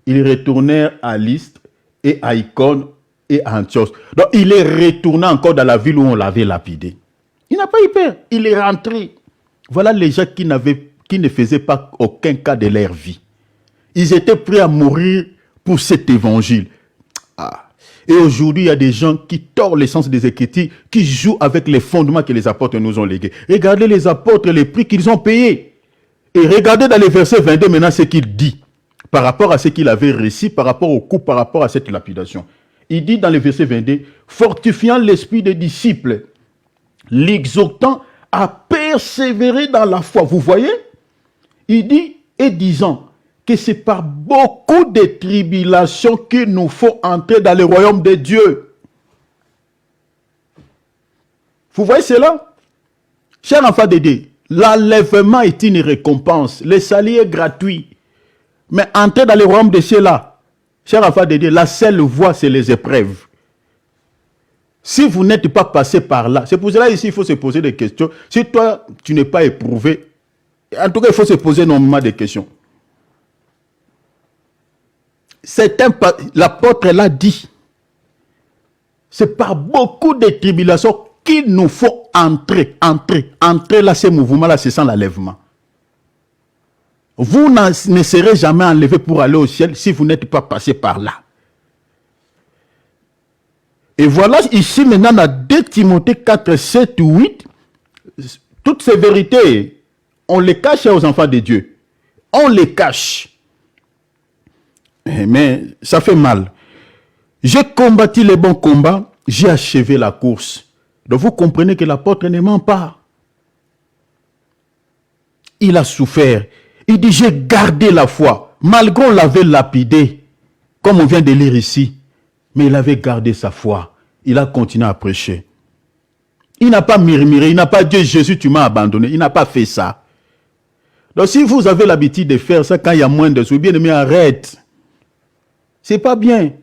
ils retournèrent à Lystre et à Icône et à Antioche. Donc, il est retourné encore dans la ville où on l'avait lapidé. Il n'a pas eu peur. Il est rentré. Voilà les gens qui ne faisaient pas aucun cas de leur vie. Ils étaient prêts à mourir pour cet évangile. Et aujourd'hui, il y a des gens qui tordent l'essence des Écritures, qui jouent avec les fondements que les apôtres nous ont légués. Regardez les apôtres, les prix qu'ils ont payés. Et regardez dans les versets 22 maintenant ce qu'il dit. Par rapport à ce qu'il avait réussi, par rapport au coup, par rapport à cette lapidation. Il dit dans le verset 22, fortifiant l'esprit des disciples, l'exhortant à persévérer dans la foi. Vous voyez? Il dit, et disant que c'est par beaucoup beaucoup de tribulations qu'il nous faut entrer dans le royaume de Dieu. Vous voyez cela? Cher enfant de Dieu, l'enlèvement est une récompense. Le salut est gratuit. Mais entrer dans le royaume de Dieu là, cher enfant de Dieu, la seule voie, c'est les épreuves. Si vous n'êtes pas passé par là, c'est pour cela ici, il faut se poser des questions. Si toi, tu n'es pas éprouvé, en tout cas, il faut se poser normalement des questions. L'apôtre l'a dit. C'est par beaucoup de tribulations qu'il nous faut entrer là, ces mouvements-là, c'est sans l'enlèvement. Vous ne serez jamais enlevé pour aller au ciel si vous n'êtes pas passé par là. Et voilà, ici maintenant, dans 2 Timothée 4, 7, 8, toutes ces vérités, on les cache aux enfants de Dieu. On les cache. Mais ça fait mal. J'ai combattu les bons combats, j'ai achevé la course. Donc vous comprenez que l'apôtre ne ment pas. Il a souffert. Il dit, j'ai gardé la foi. Malgré on l'avait lapidé, comme on vient de lire ici. Mais il avait gardé sa foi. Il a continué à prêcher. Il n'a pas murmuré. Il n'a pas dit, Jésus, tu m'as abandonné. Il n'a pas fait ça. Donc si vous avez l'habitude de faire ça quand il y a moins de sous, bien aimé, arrête. C'est pas bien.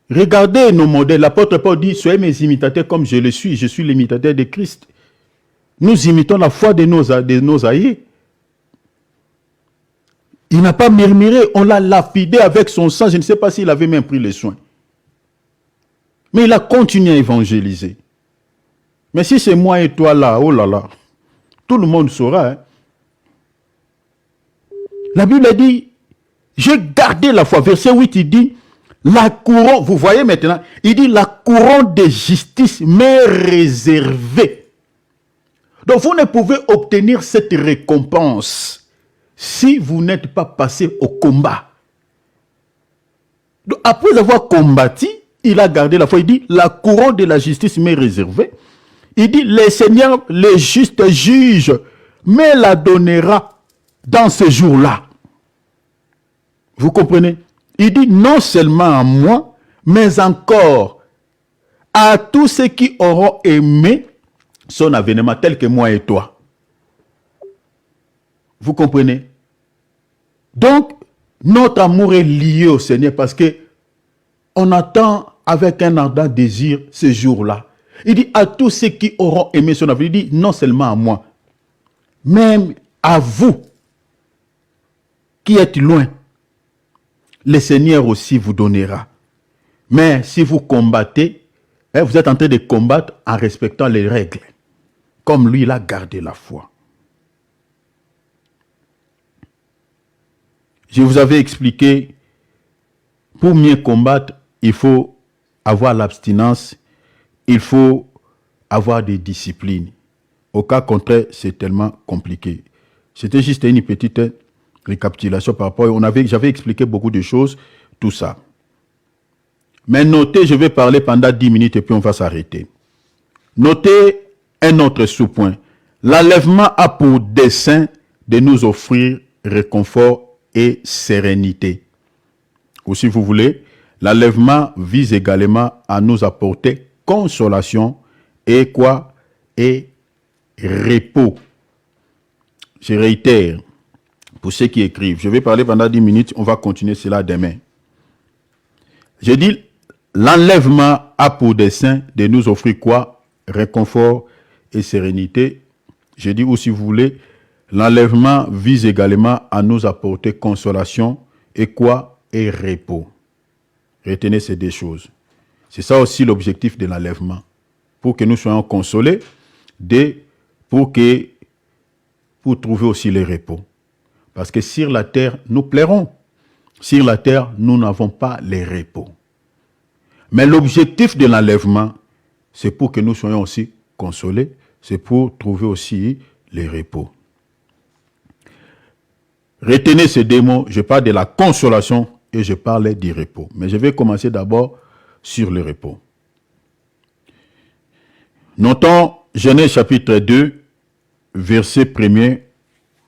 Regardez nos modèles. L'apôtre Paul dit, soyez mes imitateurs comme je le suis. Je suis l'imitateur de Christ. Nous imitons la foi de nos aïeux. Il n'a pas murmuré. On l'a lapidé avec son sang. Je ne sais pas s'il avait même pris les soins. Mais il a continué à évangéliser. Mais si c'est moi et toi là, oh là là, tout le monde saura. Hein. La Bible a dit, j'ai gardé la foi. Verset 8, il dit, la couronne, vous voyez maintenant, il dit, la couronne de justice m'est réservée. Donc vous ne pouvez obtenir cette récompense si vous n'êtes pas passé au combat. Donc, après avoir combattu, il a gardé la foi. Il dit, la couronne de la justice m'est réservée. Il dit, le Seigneur, le juste juge, me la donnera dans ce jour-là. Vous comprenez? Il dit, non seulement à moi, mais encore à tous ceux qui auront aimé son avènement, tel que moi et toi. Vous comprenez? Donc, notre amour est lié au Seigneur parce que on attend avec un ardent désir ce jour-là. Il dit à tous ceux qui auront aimé son avènement, il dit non seulement à moi, même à vous qui êtes loin, le Seigneur aussi vous donnera. Mais si vous combattez, vous êtes en train de combattre en respectant les règles. Comme lui, il a gardé la foi. Je vous avais expliqué, pour mieux combattre, il faut avoir l'abstinence, il faut avoir des disciplines. Au cas contraire, c'est tellement compliqué. C'était juste une petite récapitulation par rapport. J'avais expliqué beaucoup de choses, tout ça. Mais notez, je vais parler pendant 10 minutes et puis on va s'arrêter. Notez un autre sous-point. L'enlèvement a pour dessein de nous offrir réconfort et sérénité. Ou si vous voulez, l'enlèvement vise également à nous apporter consolation et quoi? Et repos. Je réitère, pour ceux qui écrivent, je vais parler pendant 10 minutes, on va continuer cela demain. Je dis, l'enlèvement a pour dessein de nous offrir quoi? Réconfort et sérénité. Je dis, ou si vous voulez, l'enlèvement vise également à nous apporter consolation et quoi? Et repos. Retenez ces deux choses. C'est ça aussi l'objectif de l'enlèvement. Pour que nous soyons consolés, pour trouver aussi le repos. Parce que sur la terre, nous plairons. Sur la terre, nous n'avons pas les repos. Mais l'objectif de l'enlèvement, c'est pour que nous soyons aussi consolés, c'est pour trouver aussi les repos. Retenez ces deux mots, je parle de la consolation et je parle du repos. Mais je vais commencer d'abord sur le repos. Notons Genèse chapitre 2, verset 1er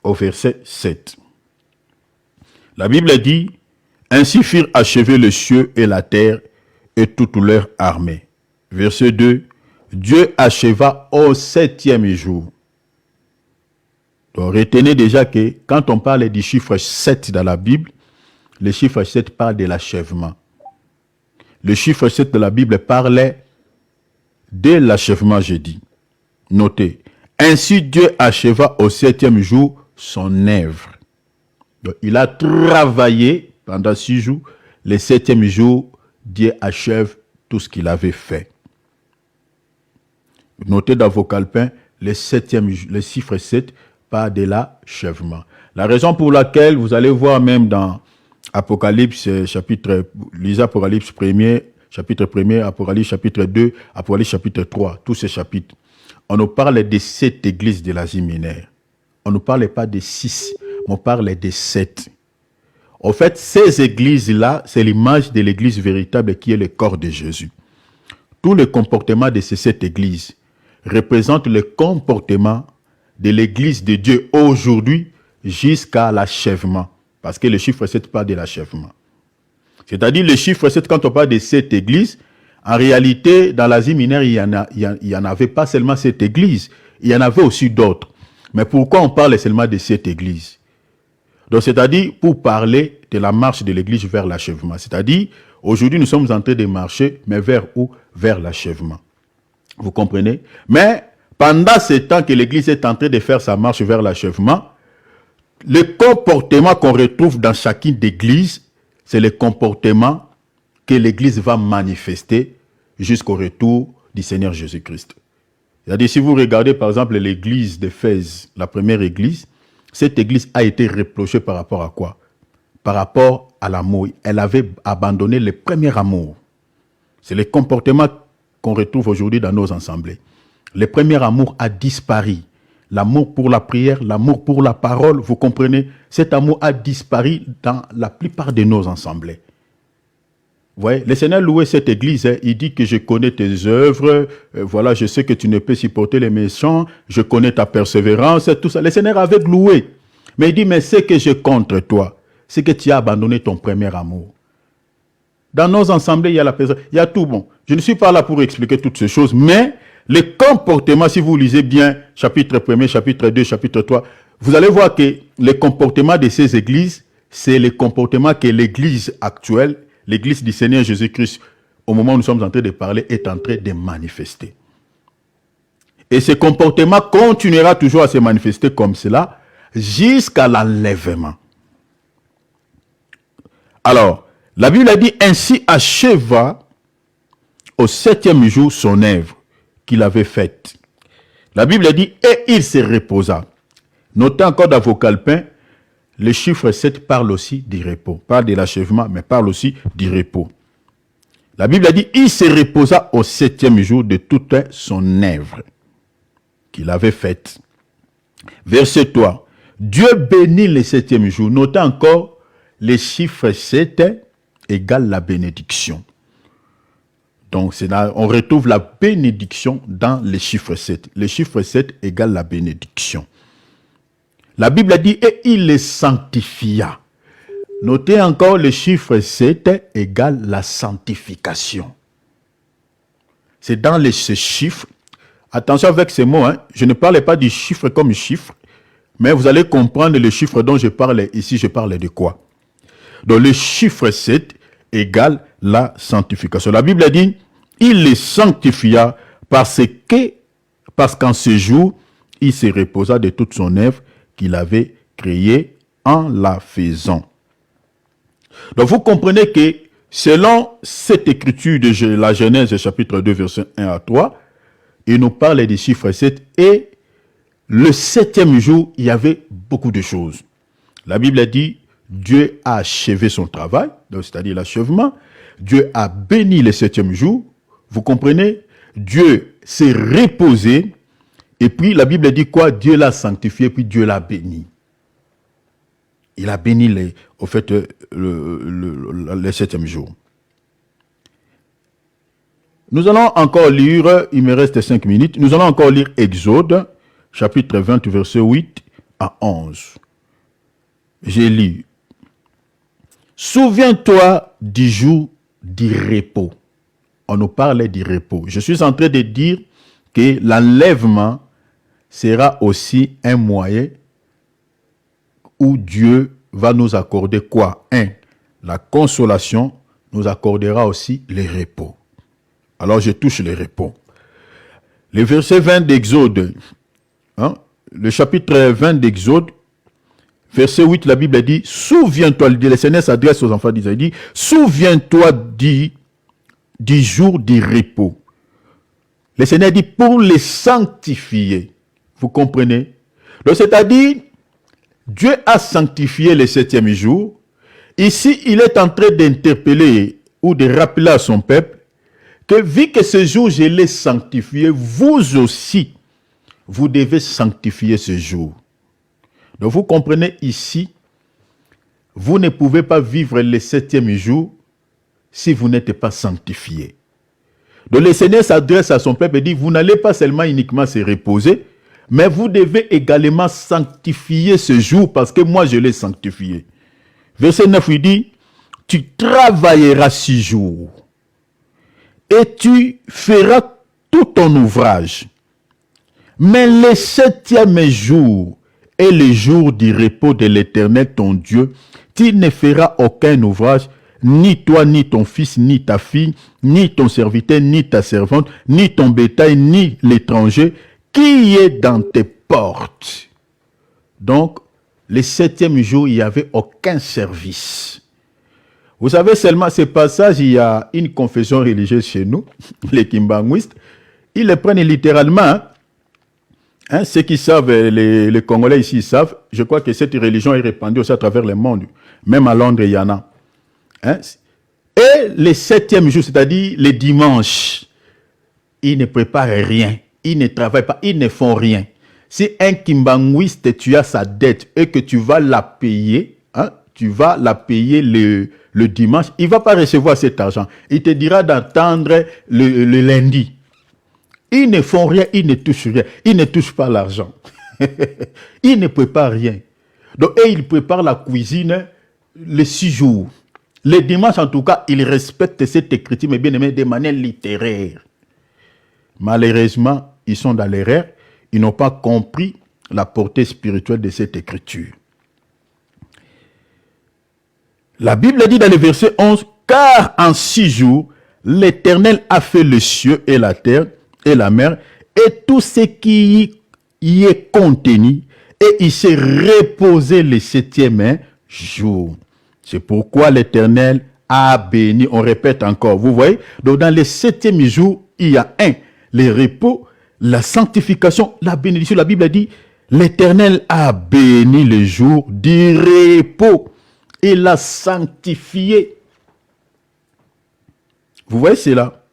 au verset 7. La Bible dit, ainsi furent achevés les cieux et la terre et toute leur armée. Verset 2, Dieu acheva au 7e jour. Donc retenez déjà que quand on parle du chiffre 7 dans la Bible, le chiffre 7 parle de l'achèvement. Le chiffre 7 de la Bible parlait de l'achèvement, j'ai dit. Notez, ainsi Dieu acheva au 7e jour son œuvre. Donc, il a travaillé pendant 6 jours. Le 7e jour, Dieu achève tout ce qu'il avait fait. Notez dans vos calepins, le chiffre 7 parle de l'achèvement. La raison pour laquelle vous allez voir même dans Apocalypse chapitre, lisez Apocalypse 1er, chapitre 1er, Apocalypse chapitre 2, Apocalypse chapitre 3, tous ces chapitres. On nous parle des 7 églises de l'Asie mineure. On ne parle pas de 6, on parle de 7. En fait, ces églises-là, c'est l'image de l'église véritable qui est le corps de Jésus. Tout le comportement de ces 7 églises représente le comportement de l'église de Dieu aujourd'hui jusqu'à l'achèvement. Parce que le chiffre 7 parle de l'achèvement. C'est-à-dire le chiffre 7, quand on parle de cette église, en réalité, dans l'Asie mineure, il y en avait pas seulement cette église, il y en avait aussi d'autres. Mais pourquoi on parle seulement de cette église? Donc, c'est-à-dire pour parler de la marche de l'église vers l'achèvement. C'est-à-dire, aujourd'hui, nous sommes en train de marcher, mais vers où? Vers l'achèvement. Vous comprenez? Mais pendant ce temps que l'église est en train de faire sa marche vers l'achèvement, le comportement qu'on retrouve dans chacune d'église, c'est le comportement que l'église va manifester jusqu'au retour du Seigneur Jésus-Christ. C'est-à-dire, si vous regardez par exemple l'église d'Éphèse, la première église, cette église a été reprochée par rapport à quoi? Par rapport à l'amour. Elle avait abandonné le premier amour. C'est le comportement qu'on retrouve aujourd'hui dans nos assemblées. Le premier amour a disparu. L'amour pour la prière, l'amour pour la parole, vous comprenez? Cet amour a disparu dans la plupart de nos assemblées. Vous voyez, le Seigneur louait cette église, hein, il dit que je connais tes œuvres, voilà, je sais que tu ne peux supporter les méchants, je connais ta persévérance, tout ça. Le Seigneur avait loué. Mais il dit, mais ce que j'ai contre toi, c'est que tu as abandonné ton premier amour. Dans nos assemblées, il y a la personne, il y a tout bon. Je ne suis pas là pour expliquer toutes ces choses, mais le comportement, si vous lisez bien, chapitre 1er, chapitre 2, chapitre 3, vous allez voir que le comportement de ces églises, c'est le comportement que l'église actuelle, l'église du Seigneur Jésus-Christ, au moment où nous sommes en train de parler, est en train de manifester. Et ce comportement continuera toujours à se manifester comme cela, jusqu'à l'enlèvement. Alors, la Bible a dit, ainsi acheva au 7e jour son œuvre qu'il avait faite. La Bible a dit, et il se reposa. Notez encore dans vos calepins, le chiffre 7 parle aussi du repos. Parle de l'achèvement, mais parle aussi du repos. La Bible a dit, il se reposa au 7e jour de toute son œuvre qu'il avait faite. Verset 3. Dieu bénit le 7e jour. Notez encore, le chiffre 7 égale la bénédiction. Donc, on retrouve la bénédiction dans le chiffre 7. Le chiffre 7 égale la bénédiction. La Bible a dit, et il les sanctifia. Notez encore, le chiffre 7 égale la sanctification. C'est dans ce chiffre. Attention avec ces mots, hein, je ne parle pas du chiffre comme chiffre, mais vous allez comprendre le chiffre dont je parle ici, je parle de quoi. Donc, le chiffre 7 égale la sanctification. La Bible a dit, il les sanctifia parce qu'en ce jour, il se reposa de toute son œuvre qu'il avait créée en la faisant. Donc vous comprenez que selon cette écriture de la Genèse chapitre 2 verset 1 à 3, il nous parle des chiffres 7 et le 7e jour, il y avait beaucoup de choses. La Bible a dit, Dieu a achevé son travail, c'est-à-dire l'achèvement. Dieu a béni le 7e jour. Vous comprenez? Dieu s'est reposé. Et puis la Bible dit quoi? Dieu l'a sanctifié, puis Dieu l'a béni. Il a béni le 7e jour. Nous allons encore lire, il me reste 5 minutes, nous allons encore lire Exode, chapitre 20, verset 8 à 11. J'ai lu. Souviens-toi du jour du repos. On nous parlait du repos. Je suis en train de dire que l'enlèvement sera aussi un moyen où Dieu va nous accorder quoi? La consolation, nous accordera aussi le repos. Alors je touche le repos. Le verset 20 d'Exode, le chapitre 20 d'Exode, verset 8, la Bible dit, souviens-toi, le Seigneur s'adresse aux enfants d'Israël, il dit, souviens-toi du jour du repos. Le Seigneur dit, pour les sanctifier. Vous comprenez? Donc c'est-à-dire, Dieu a sanctifié le 7e jour. Ici, il est en train d'interpeller ou de rappeler à son peuple que vu que ce jour, je l'ai sanctifié, vous aussi, vous devez sanctifier ce jour. Donc vous comprenez ici, vous ne pouvez pas vivre le 7e jour si vous n'êtes pas sanctifié. Donc le Seigneur s'adresse à son peuple et dit, vous n'allez pas seulement uniquement se reposer, mais vous devez également sanctifier ce jour parce que moi je l'ai sanctifié. Verset 9, il dit, tu travailleras 6 jours et tu feras tout ton ouvrage. Mais le 7e jour est le jour du repos de l'Éternel ton Dieu. Tu ne feras aucun ouvrage, ni toi, ni ton fils, ni ta fille, ni ton serviteur, ni ta servante, ni ton bétail, ni l'étranger qui est dans tes portes. Donc, le 7e jour, il n'y avait aucun service. Vous savez seulement, ce passage, il y a une confession religieuse chez nous, les Kimbanguistes, ils le prennent littéralement. Ceux qui savent, les Congolais ici savent, je crois que cette religion est répandue aussi à travers le monde. Même à Londres, il y en a. Et le 7e jour, c'est-à-dire le dimanche, ils ne préparent rien, ils ne travaillent pas, ils ne font rien. Si un Kimbanguiste, tu as sa dette et que tu vas la payer, tu vas la payer le dimanche, il ne va pas recevoir cet argent. Il te dira d'attendre le lundi. Ils ne font rien, ils ne touchent rien. Ils ne touchent pas l'argent. Ils ne préparent rien. Donc, et ils préparent la cuisine les 6 jours. Les dimanches, en tout cas, ils respectent cette écriture, mais bien aimé, de manière littéraire. Malheureusement, ils sont dans l'erreur. Ils n'ont pas compris la portée spirituelle de cette écriture. La Bible dit dans le verset 11, « Car en 6 jours, l'Éternel a fait le ciel et la terre, et la mer, et tout ce qui y est contenu, et il s'est reposé le 7e jour. » C'est pourquoi l'Éternel a béni. On répète encore, vous voyez. Donc dans le 7e jour, il y a le repos, la sanctification, la bénédiction. La Bible dit, l'Éternel a béni le jour du repos. Il l'a sanctifié. Vous voyez cela?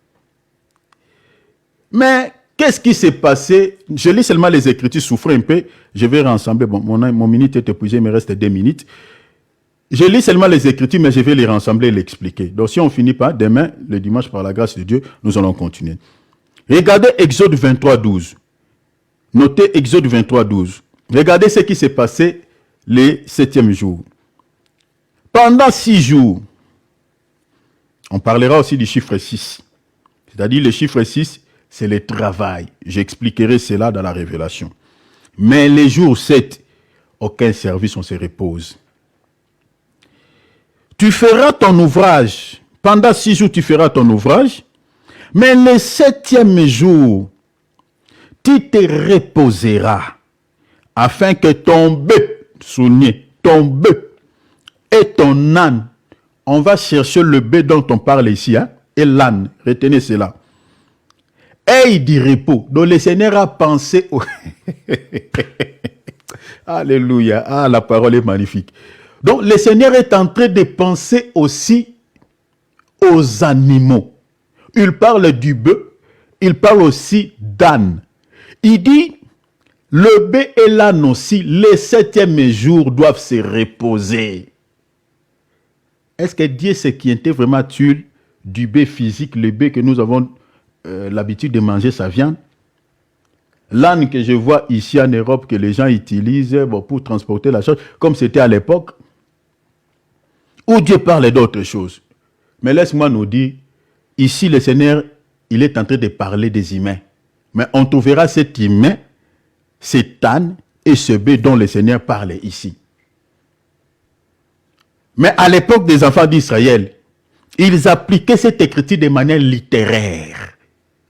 Mais qu'est-ce qui s'est passé? Je lis seulement les Écritures, souffrez un peu. Je vais rassembler. Bon, mon minute est épuisée, il me reste 2 minutes. Je lis seulement les Écritures, mais je vais les rassembler et l'expliquer. Donc si on finit pas, demain, le dimanche, par la grâce de Dieu, nous allons continuer. Regardez Exode 23, 12. Notez Exode 23, 12. Regardez ce qui s'est passé le 7e jour. Pendant 6 jours, on parlera aussi du chiffre 6. C'est-à-dire le chiffre 6, c'est le travail. J'expliquerai cela dans la révélation. Mais les jours 7, aucun service, on se repose. Tu feras ton ouvrage. Pendant 6 jours, tu feras ton ouvrage. Mais le 7e jour, tu te reposeras. Afin que ton bœuf, souvenez, ton bœuf et ton âne, on va chercher le bœuf dont on parle ici, et l'âne, retenez cela. Et du repos. Donc le Seigneur a pensé au... Alléluia. Ah, la parole est magnifique. Donc le Seigneur est en train de penser aussi aux animaux. Il parle du bœuf, il parle aussi d'âne. Il dit, le bœuf et l'âne aussi, le 7e jour doivent se reposer. Est-ce que Dieu s'inquiétait vraiment du bœuf physique, le bœuf que nous avons l'habitude de manger sa viande? L'âne que je vois ici en Europe, que les gens utilisent pour transporter la chose, comme c'était à l'époque. où Dieu parle d'autres choses. Mais laisse-moi nous dire, ici le Seigneur, il est en train de parler des humains. Mais on trouvera cet humain, cet âne et ce bœuf dont le Seigneur parle ici. Mais à l'époque des enfants d'Israël, ils appliquaient cette écriture de manière littéraire.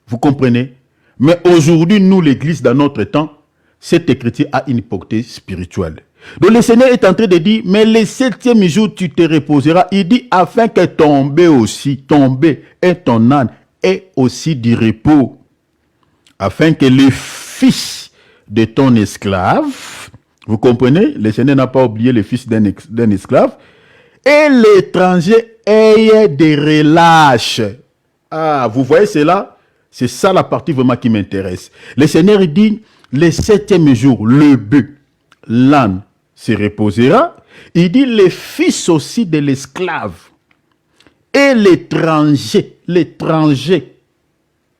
Vous comprenez? Mais aujourd'hui, nous, l'Église, dans notre temps, cette écriture a une portée spirituelle. Donc le Seigneur est en train de dire, mais le 7e jour, tu te reposeras. Il dit, afin que tomber et ton âne ait aussi du repos. Afin que le fils de ton esclave, vous comprenez? Le Seigneur n'a pas oublié le fils d'un esclave, et l'étranger ait des relâches. Ah, vous voyez cela? C'est ça la partie vraiment qui m'intéresse. Le Seigneur dit, le 7e jour, le bœuf, l'âne se reposera. Il dit, le fils aussi de l'esclave et l'étranger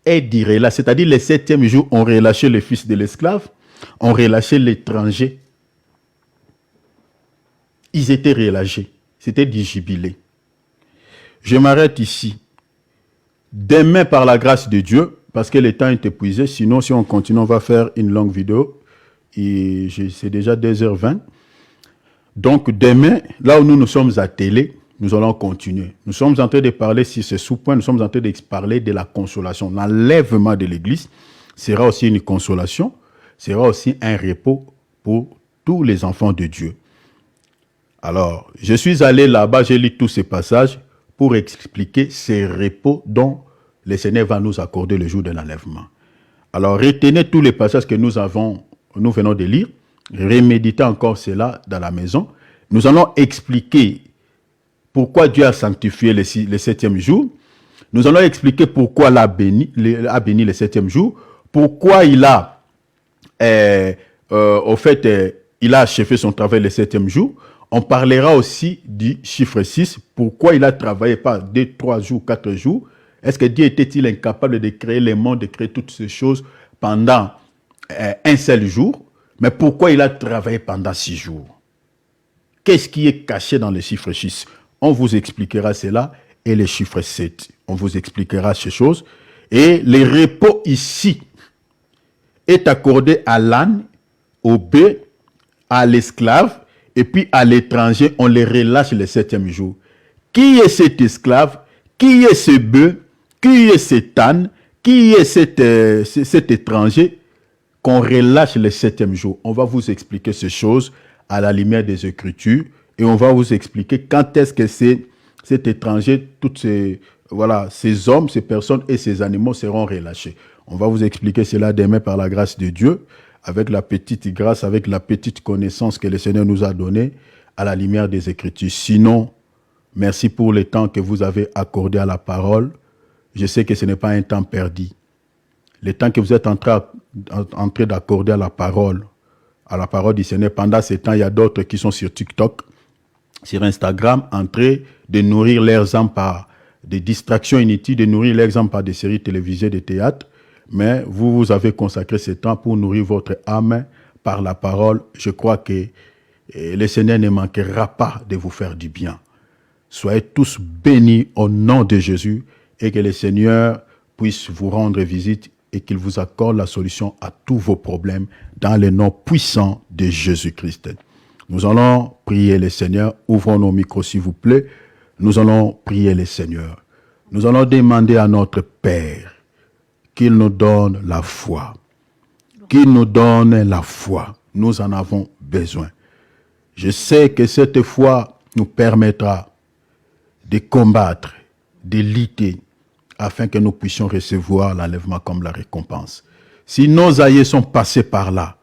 est dit relâche. C'est-à-dire, le 7e jour, on relâchait le fils de l'esclave, on relâchait l'étranger. Ils étaient relâchés. C'était du jubilé. Je m'arrête ici. Demain, par la grâce de Dieu, parce que le temps est épuisé, sinon, si on continue, on va faire une longue vidéo. C'est déjà 2h20. Donc, demain, là où nous sommes à télé, nous allons continuer. Nous sommes en train de parler, si c'est sous-point, nous sommes en train de parler de la consolation. L'enlèvement de l'Église sera aussi une consolation, sera aussi un repos pour tous les enfants de Dieu. Alors, je suis allé là-bas, j'ai lu tous ces passages pour expliquer ces repos dont le Seigneur va nous accorder le jour de l'enlèvement. Alors, retenez tous les passages que nous venons de lire, reméditez encore cela dans la maison. Nous allons expliquer pourquoi Dieu a sanctifié le 7e jour. Nous allons expliquer pourquoi il a béni le 7e jour, pourquoi il a, il a achevé son travail le 7e jour. On parlera aussi du chiffre 6, pourquoi il a travaillé pas 2, 3 jours, 4 jours. Est-ce que Dieu était-il incapable de créer le monde, de créer toutes ces choses pendant un seul jour? Mais pourquoi il a travaillé pendant 6 jours? Qu'est-ce qui est caché dans le chiffre 6? On vous expliquera cela. Et le chiffre 7, on vous expliquera ces choses. Et le repos ici est accordé à l'âne, au bœuf, à l'esclave, et puis à l'étranger, on les relâche le 7e jour. Qui est cet esclave? Qui est ce bœuf? Qui est cet âne? Qui est cet étranger qu'on relâche le 7e jour? On va vous expliquer ces choses à la lumière des Écritures et on va vous expliquer quand est-ce que cet étranger, ces hommes, ces personnes et ces animaux seront relâchés. On va vous expliquer cela demain par la grâce de Dieu, avec la petite grâce, avec la petite connaissance que le Seigneur nous a donnée à la lumière des Écritures. Sinon, merci pour le temps que vous avez accordé à la parole. Je sais que ce n'est pas un temps perdu. Le temps que vous êtes en train d'accorder à la parole du Seigneur, pendant ce temps, il y a d'autres qui sont sur TikTok, sur Instagram, en train de nourrir leurs âmes par des distractions inutiles, de nourrir leurs âmes par des séries télévisées, des théâtres. Mais vous avez consacré ce temps pour nourrir votre âme par la parole. Je crois que le Seigneur ne manquera pas de vous faire du bien. Soyez tous bénis au nom de Jésus et que le Seigneur puisse vous rendre visite et qu'il vous accorde la solution à tous vos problèmes dans le nom puissant de Jésus-Christ. Nous allons prier le Seigneur. Ouvrons nos micros s'il vous plaît. Nous allons prier le Seigneur. Nous allons demander à notre Père qu'il nous donne la foi. Qu'il nous donne la foi. Nous en avons besoin. Je sais que cette foi nous permettra de combattre, de lutter, afin que nous puissions recevoir l'enlèvement comme la récompense. Si nos aïeux sont passés par là,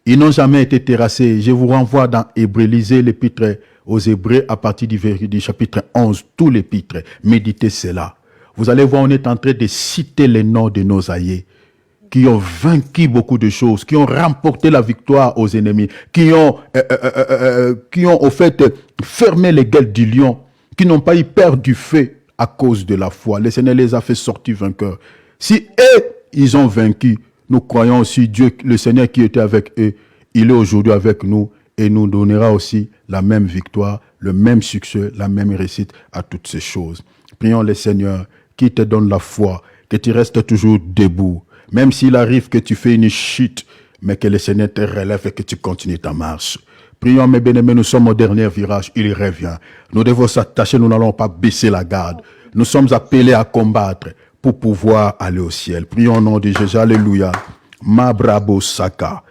ils n'ont jamais été terrassés. Je vous renvoie dans Hébreux, lisez l'épître aux Hébreux à partir du chapitre 11, tout l'épître. Méditez cela. Vous allez voir, on est en train de citer les noms de nos aïeux qui ont vaincu beaucoup de choses, qui ont remporté la victoire aux ennemis, qui ont au fait fermé les gueules du lion, qui n'ont pas eu peur du feu à cause de la foi. Le Seigneur les a fait sortir vainqueurs. Si eux, ils ont vaincu, nous croyons aussi Dieu, le Seigneur qui était avec eux, il est aujourd'hui avec nous et nous donnera aussi la même victoire le même succès, la même réussite à toutes ces choses. Prions le Seigneur qui te donne la foi, que tu restes toujours debout, même s'il arrive que tu fais une chute, mais que le Seigneur te relève et que tu continues ta marche. Prions, mes bien-aimés, nous sommes au dernier virage, il revient. Nous devons s'attacher, nous n'allons pas baisser la garde. Nous sommes appelés à combattre pour pouvoir aller au ciel. Prions au nom de Jésus, alléluia. Mabrabo Saka.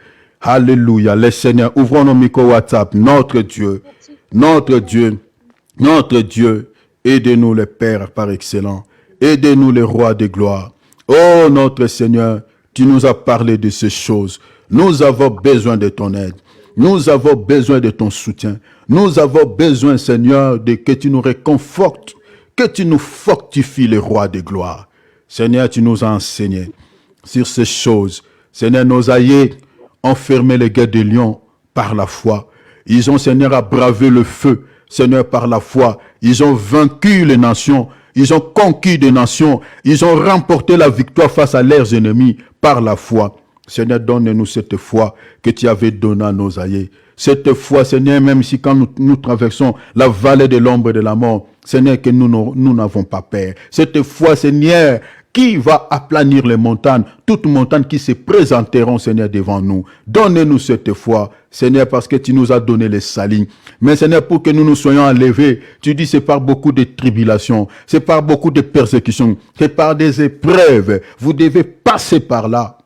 Alléluia. Le Seigneur, ouvrons nos micros WhatsApp. Notre Dieu, notre Dieu, notre Dieu, aidez-nous le Père par excellence. Aidez-nous le Roi de gloire. Oh notre Seigneur, tu nous as parlé de ces choses. Nous avons besoin de ton aide. Nous avons besoin de ton soutien. Nous avons besoin, Seigneur, de que tu nous réconfortes, que tu nous fortifies, le Roi de gloire. Seigneur, tu nous as enseigné sur ces choses. Seigneur, nos aïeux ont fermé les guets de lions par la foi. Ils ont, Seigneur, à braver le feu, Seigneur, par la foi. Ils ont vaincu les nations. Ils ont conquis des nations. Ils ont remporté la victoire face à leurs ennemis par la foi. Seigneur, donne-nous cette foi que tu avais donnée à nos aïeux. Cette foi, Seigneur, même si quand nous traversons la vallée de l'ombre de la mort, Seigneur, que nous n'avons pas peur. Cette foi, Seigneur, qui va aplanir les montagnes, toutes montagnes qui se présenteront, Seigneur, devant nous. Donne-nous cette foi, Seigneur, parce que tu nous as donné les salis. Mais Seigneur, pour que nous nous soyons enlevés, tu dis c'est par beaucoup de tribulations, c'est par beaucoup de persécutions, c'est par des épreuves. Vous devez passer par là.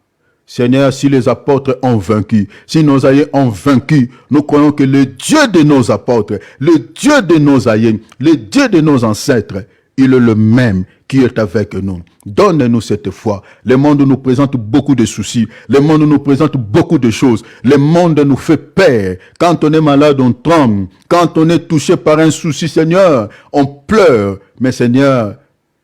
Seigneur, si les apôtres ont vaincu, si nos aïeux ont vaincu, nous croyons que le Dieu de nos apôtres, le Dieu de nos aïeux, le Dieu de nos ancêtres, il est le même qui est avec nous. Donne-nous cette foi. Le monde nous présente beaucoup de soucis. Le monde nous présente beaucoup de choses. Le monde nous fait peur. Quand on est malade, on tremble. Quand on est touché par un souci, Seigneur, on pleure. Mais Seigneur,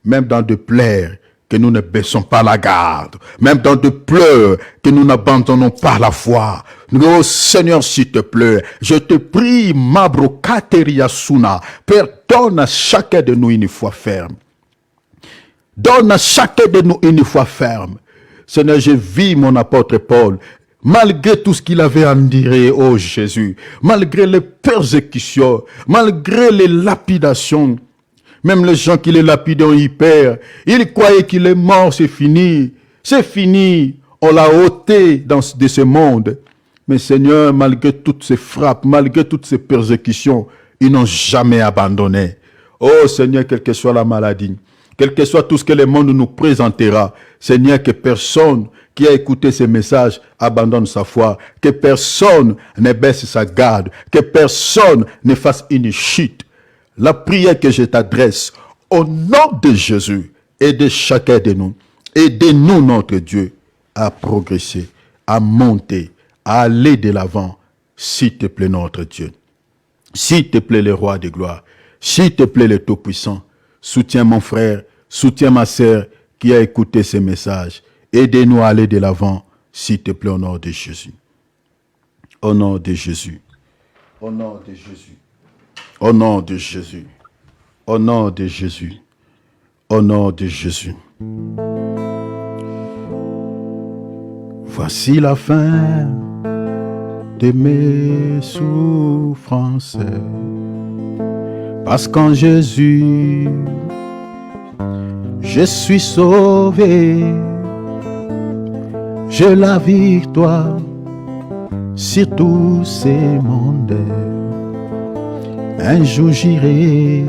même dans de pleurs, que nous ne baissons pas la garde, même dans de pleurs, que nous n'abandonnons pas la foi. Oh Seigneur, s'il te plaît, je te prie, Mabro Kateria Suna, Père, donne à chacun de nous une foi ferme. Donne à chacun de nous une foi ferme. Seigneur, je vis mon apôtre Paul, malgré tout ce qu'il avait enduré, oh Jésus, malgré les persécutions, malgré les lapidations, même les gens qui les lapidaient ont eu peur. Ils croyaient qu'il est mort, c'est fini. C'est fini. On l'a ôté de ce monde. Mais Seigneur, malgré toutes ces frappes, malgré toutes ces persécutions, ils n'ont jamais abandonné. Oh Seigneur, quelle que soit la maladie, quel que soit tout ce que le monde nous présentera, Seigneur, que personne qui a écouté ces messages abandonne sa foi, que personne ne baisse sa garde, que personne ne fasse une chute. La prière que je t'adresse, au nom de Jésus, aide chacun de nous. Aidez-nous, notre Dieu, à progresser, à monter, à aller de l'avant. S'il te plaît, notre Dieu. S'il te plaît, le Roi de gloire. S'il te plaît, le Tout-Puissant. Soutiens mon frère, soutiens ma sœur qui a écouté ces messages. Aidez-nous à aller de l'avant, s'il te plaît, au nom de Jésus. Au nom de Jésus. Au nom de Jésus. Au nom de Jésus, au nom de Jésus, au nom de Jésus. Voici la fin de mes souffrances, parce qu'en Jésus, je suis sauvé. J'ai la victoire sur tous ces mondes. Un jour j'irai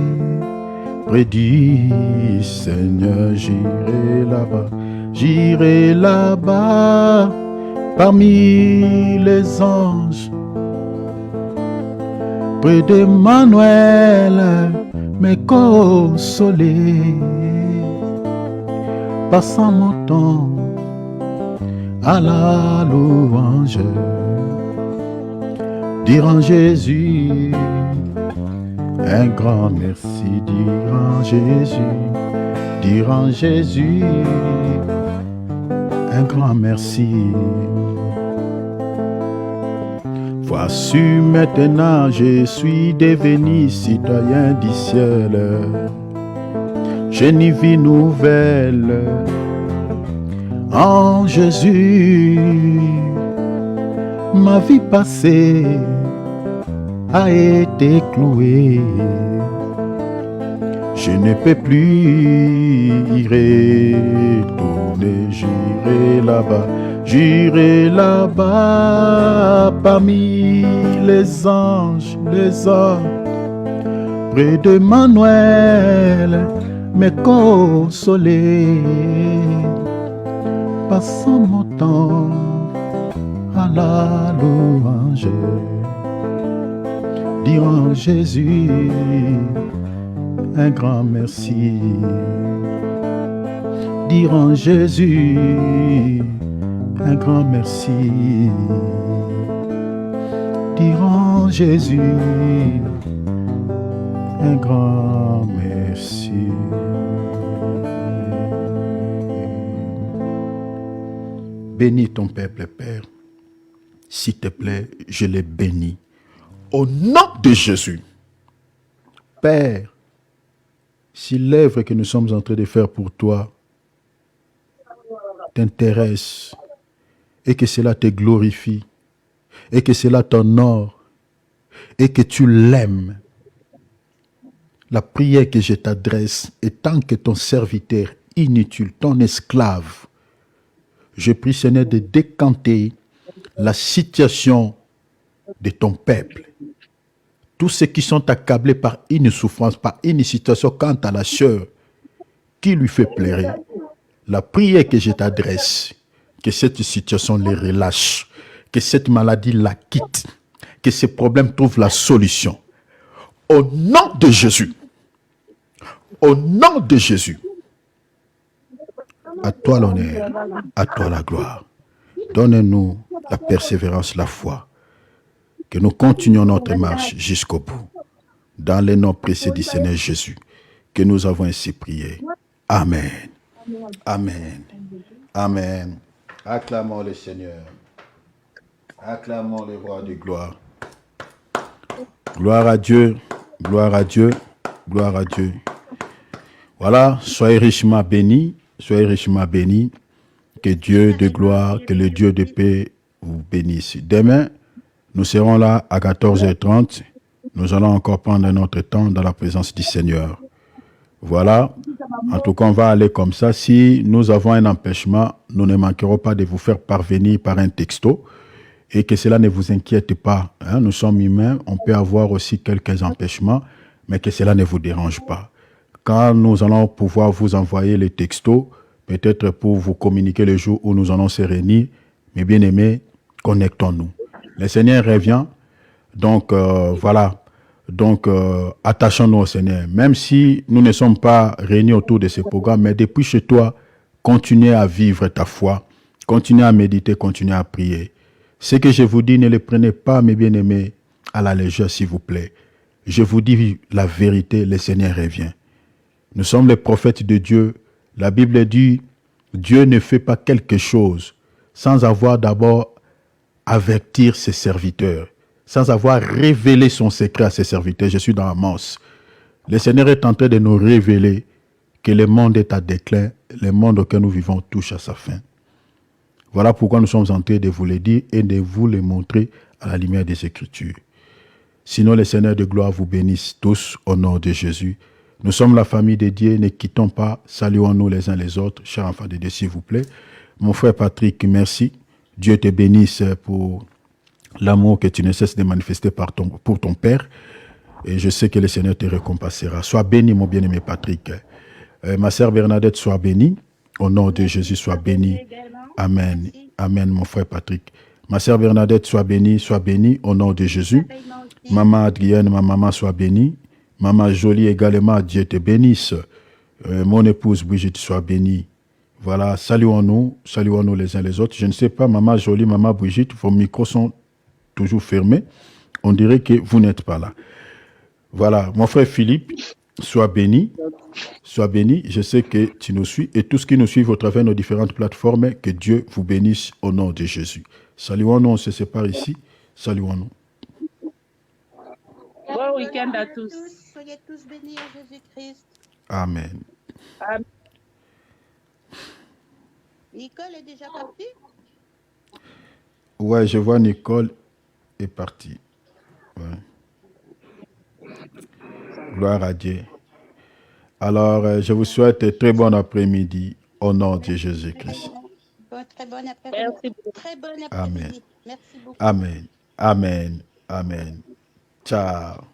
près du Seigneur, j'irai là-bas parmi les anges, près d'Emmanuel, me consoler, passant mon temps à la louange, dire en Jésus un grand merci, dire en Jésus, un grand merci. Voici maintenant, je suis devenu citoyen du ciel. J'ai une vie nouvelle en Jésus. Ma vie passée a été cloué. Je ne peux plus y retourner, j'irai là-bas parmi les anges, près de Manuel, me consoler, passant mon temps à la louange, dire en Jésus un grand merci, dire en Jésus un grand merci, dire en Jésus un grand merci. Bénis ton peuple, Père. S'il te plaît, je les bénis. Au nom de Jésus. Père, si l'œuvre que nous sommes en train de faire pour toi t'intéresse et que cela te glorifie et que cela t'honore et que tu l'aimes, la prière que je t'adresse est tant que ton serviteur inutile, ton esclave, je prie Seigneur de décanter la situation de ton peuple. Tous ceux qui sont accablés par une souffrance, par une situation quant à la chair qui lui fait pleurer, la prière que je t'adresse, que cette situation les relâche, que cette maladie la quitte, que ces problèmes trouvent la solution. Au nom de Jésus, au nom de Jésus, à toi l'honneur, à toi la gloire. Donne-nous la persévérance, la foi, que nous continuions notre marche jusqu'au bout. Dans les noms précieux du Seigneur Jésus, que nous avons ainsi prié. Amen. Amen. Amen. Acclamons le Seigneur. Acclamons le roi de gloire. Gloire à Dieu, gloire à Dieu, gloire à Dieu. Voilà, soyez richement bénis, soyez richement bénis. Que Dieu de gloire, que le Dieu de paix vous bénisse. Demain, nous serons là à 14h30. Nous allons encore prendre notre temps dans la présence du Seigneur. Voilà. En tout cas, on va aller comme ça. Si nous avons un empêchement, nous ne manquerons pas de vous faire parvenir par un texto. Et que cela ne vous inquiète pas. Hein. Nous sommes humains, on peut avoir aussi quelques empêchements, mais que cela ne vous dérange pas. Quand nous allons pouvoir vous envoyer les textos, peut-être pour vous communiquer le jour où nous allons se réunir, mes bien-aimés, connectons-nous. Le Seigneur revient, donc voilà. Donc, attachons-nous au Seigneur. Même si nous ne sommes pas réunis autour de ce programme, mais depuis chez toi, continuez à vivre ta foi, continuez à méditer, continuez à prier. Ce que je vous dis, ne le prenez pas, mes bien-aimés, à la légère, s'il vous plaît. Je vous dis la vérité, le Seigneur revient. Nous sommes les prophètes de Dieu. La Bible dit, Dieu ne fait pas quelque chose sans avoir d'abord avertir ses serviteurs, sans avoir révélé son secret à ses serviteurs. Je suis dans Amos. Le Seigneur est en train de nous révéler que le monde est à déclin, le monde auquel nous vivons touche à sa fin. Voilà pourquoi nous sommes en train de vous le dire et de vous le montrer à la lumière des Écritures. Sinon, le Seigneur de gloire vous bénisse tous au nom de Jésus. Nous sommes la famille de Dieu, ne quittons pas, saluons-nous les uns les autres. Chers enfants de Dieu, s'il vous plaît. Mon frère Patrick, merci. Dieu te bénisse pour l'amour que tu ne cesses de manifester pour ton Père. Et je sais que le Seigneur te récompensera. Sois béni, mon bien-aimé Patrick. Ma sœur Bernadette, sois bénie. Au nom de Jésus, sois bénie. Amen. Amen, mon frère Patrick. Ma sœur Bernadette, sois bénie au nom de Jésus. Maman Adrienne, ma maman, sois bénie. Maman Jolie également, Dieu te bénisse. Mon épouse Brigitte, sois bénie. Voilà, saluons-nous les uns les autres. Je ne sais pas, maman Jolie, maman Brigitte, vos micros sont toujours fermés. On dirait que vous n'êtes pas là. Voilà, mon frère Philippe, sois béni. Sois béni, je sais que tu nous suis et tous qui nous suivent au travers de nos différentes plateformes, que Dieu vous bénisse au nom de Jésus. Saluons-nous, on se sépare ici. Saluons-nous. Bon week-end à tous. Soyez tous bénis en Jésus-Christ. Amen. Amen. Nicole est déjà partie? Ouais, je vois Nicole est partie. Ouais. Gloire à Dieu. Alors, je vous souhaite un très bon après-midi au nom de Jésus-Christ. Très bon après-midi. Merci beaucoup. Très bon Amen. après-midi. Merci beaucoup. Amen. Amen. Amen. Ciao.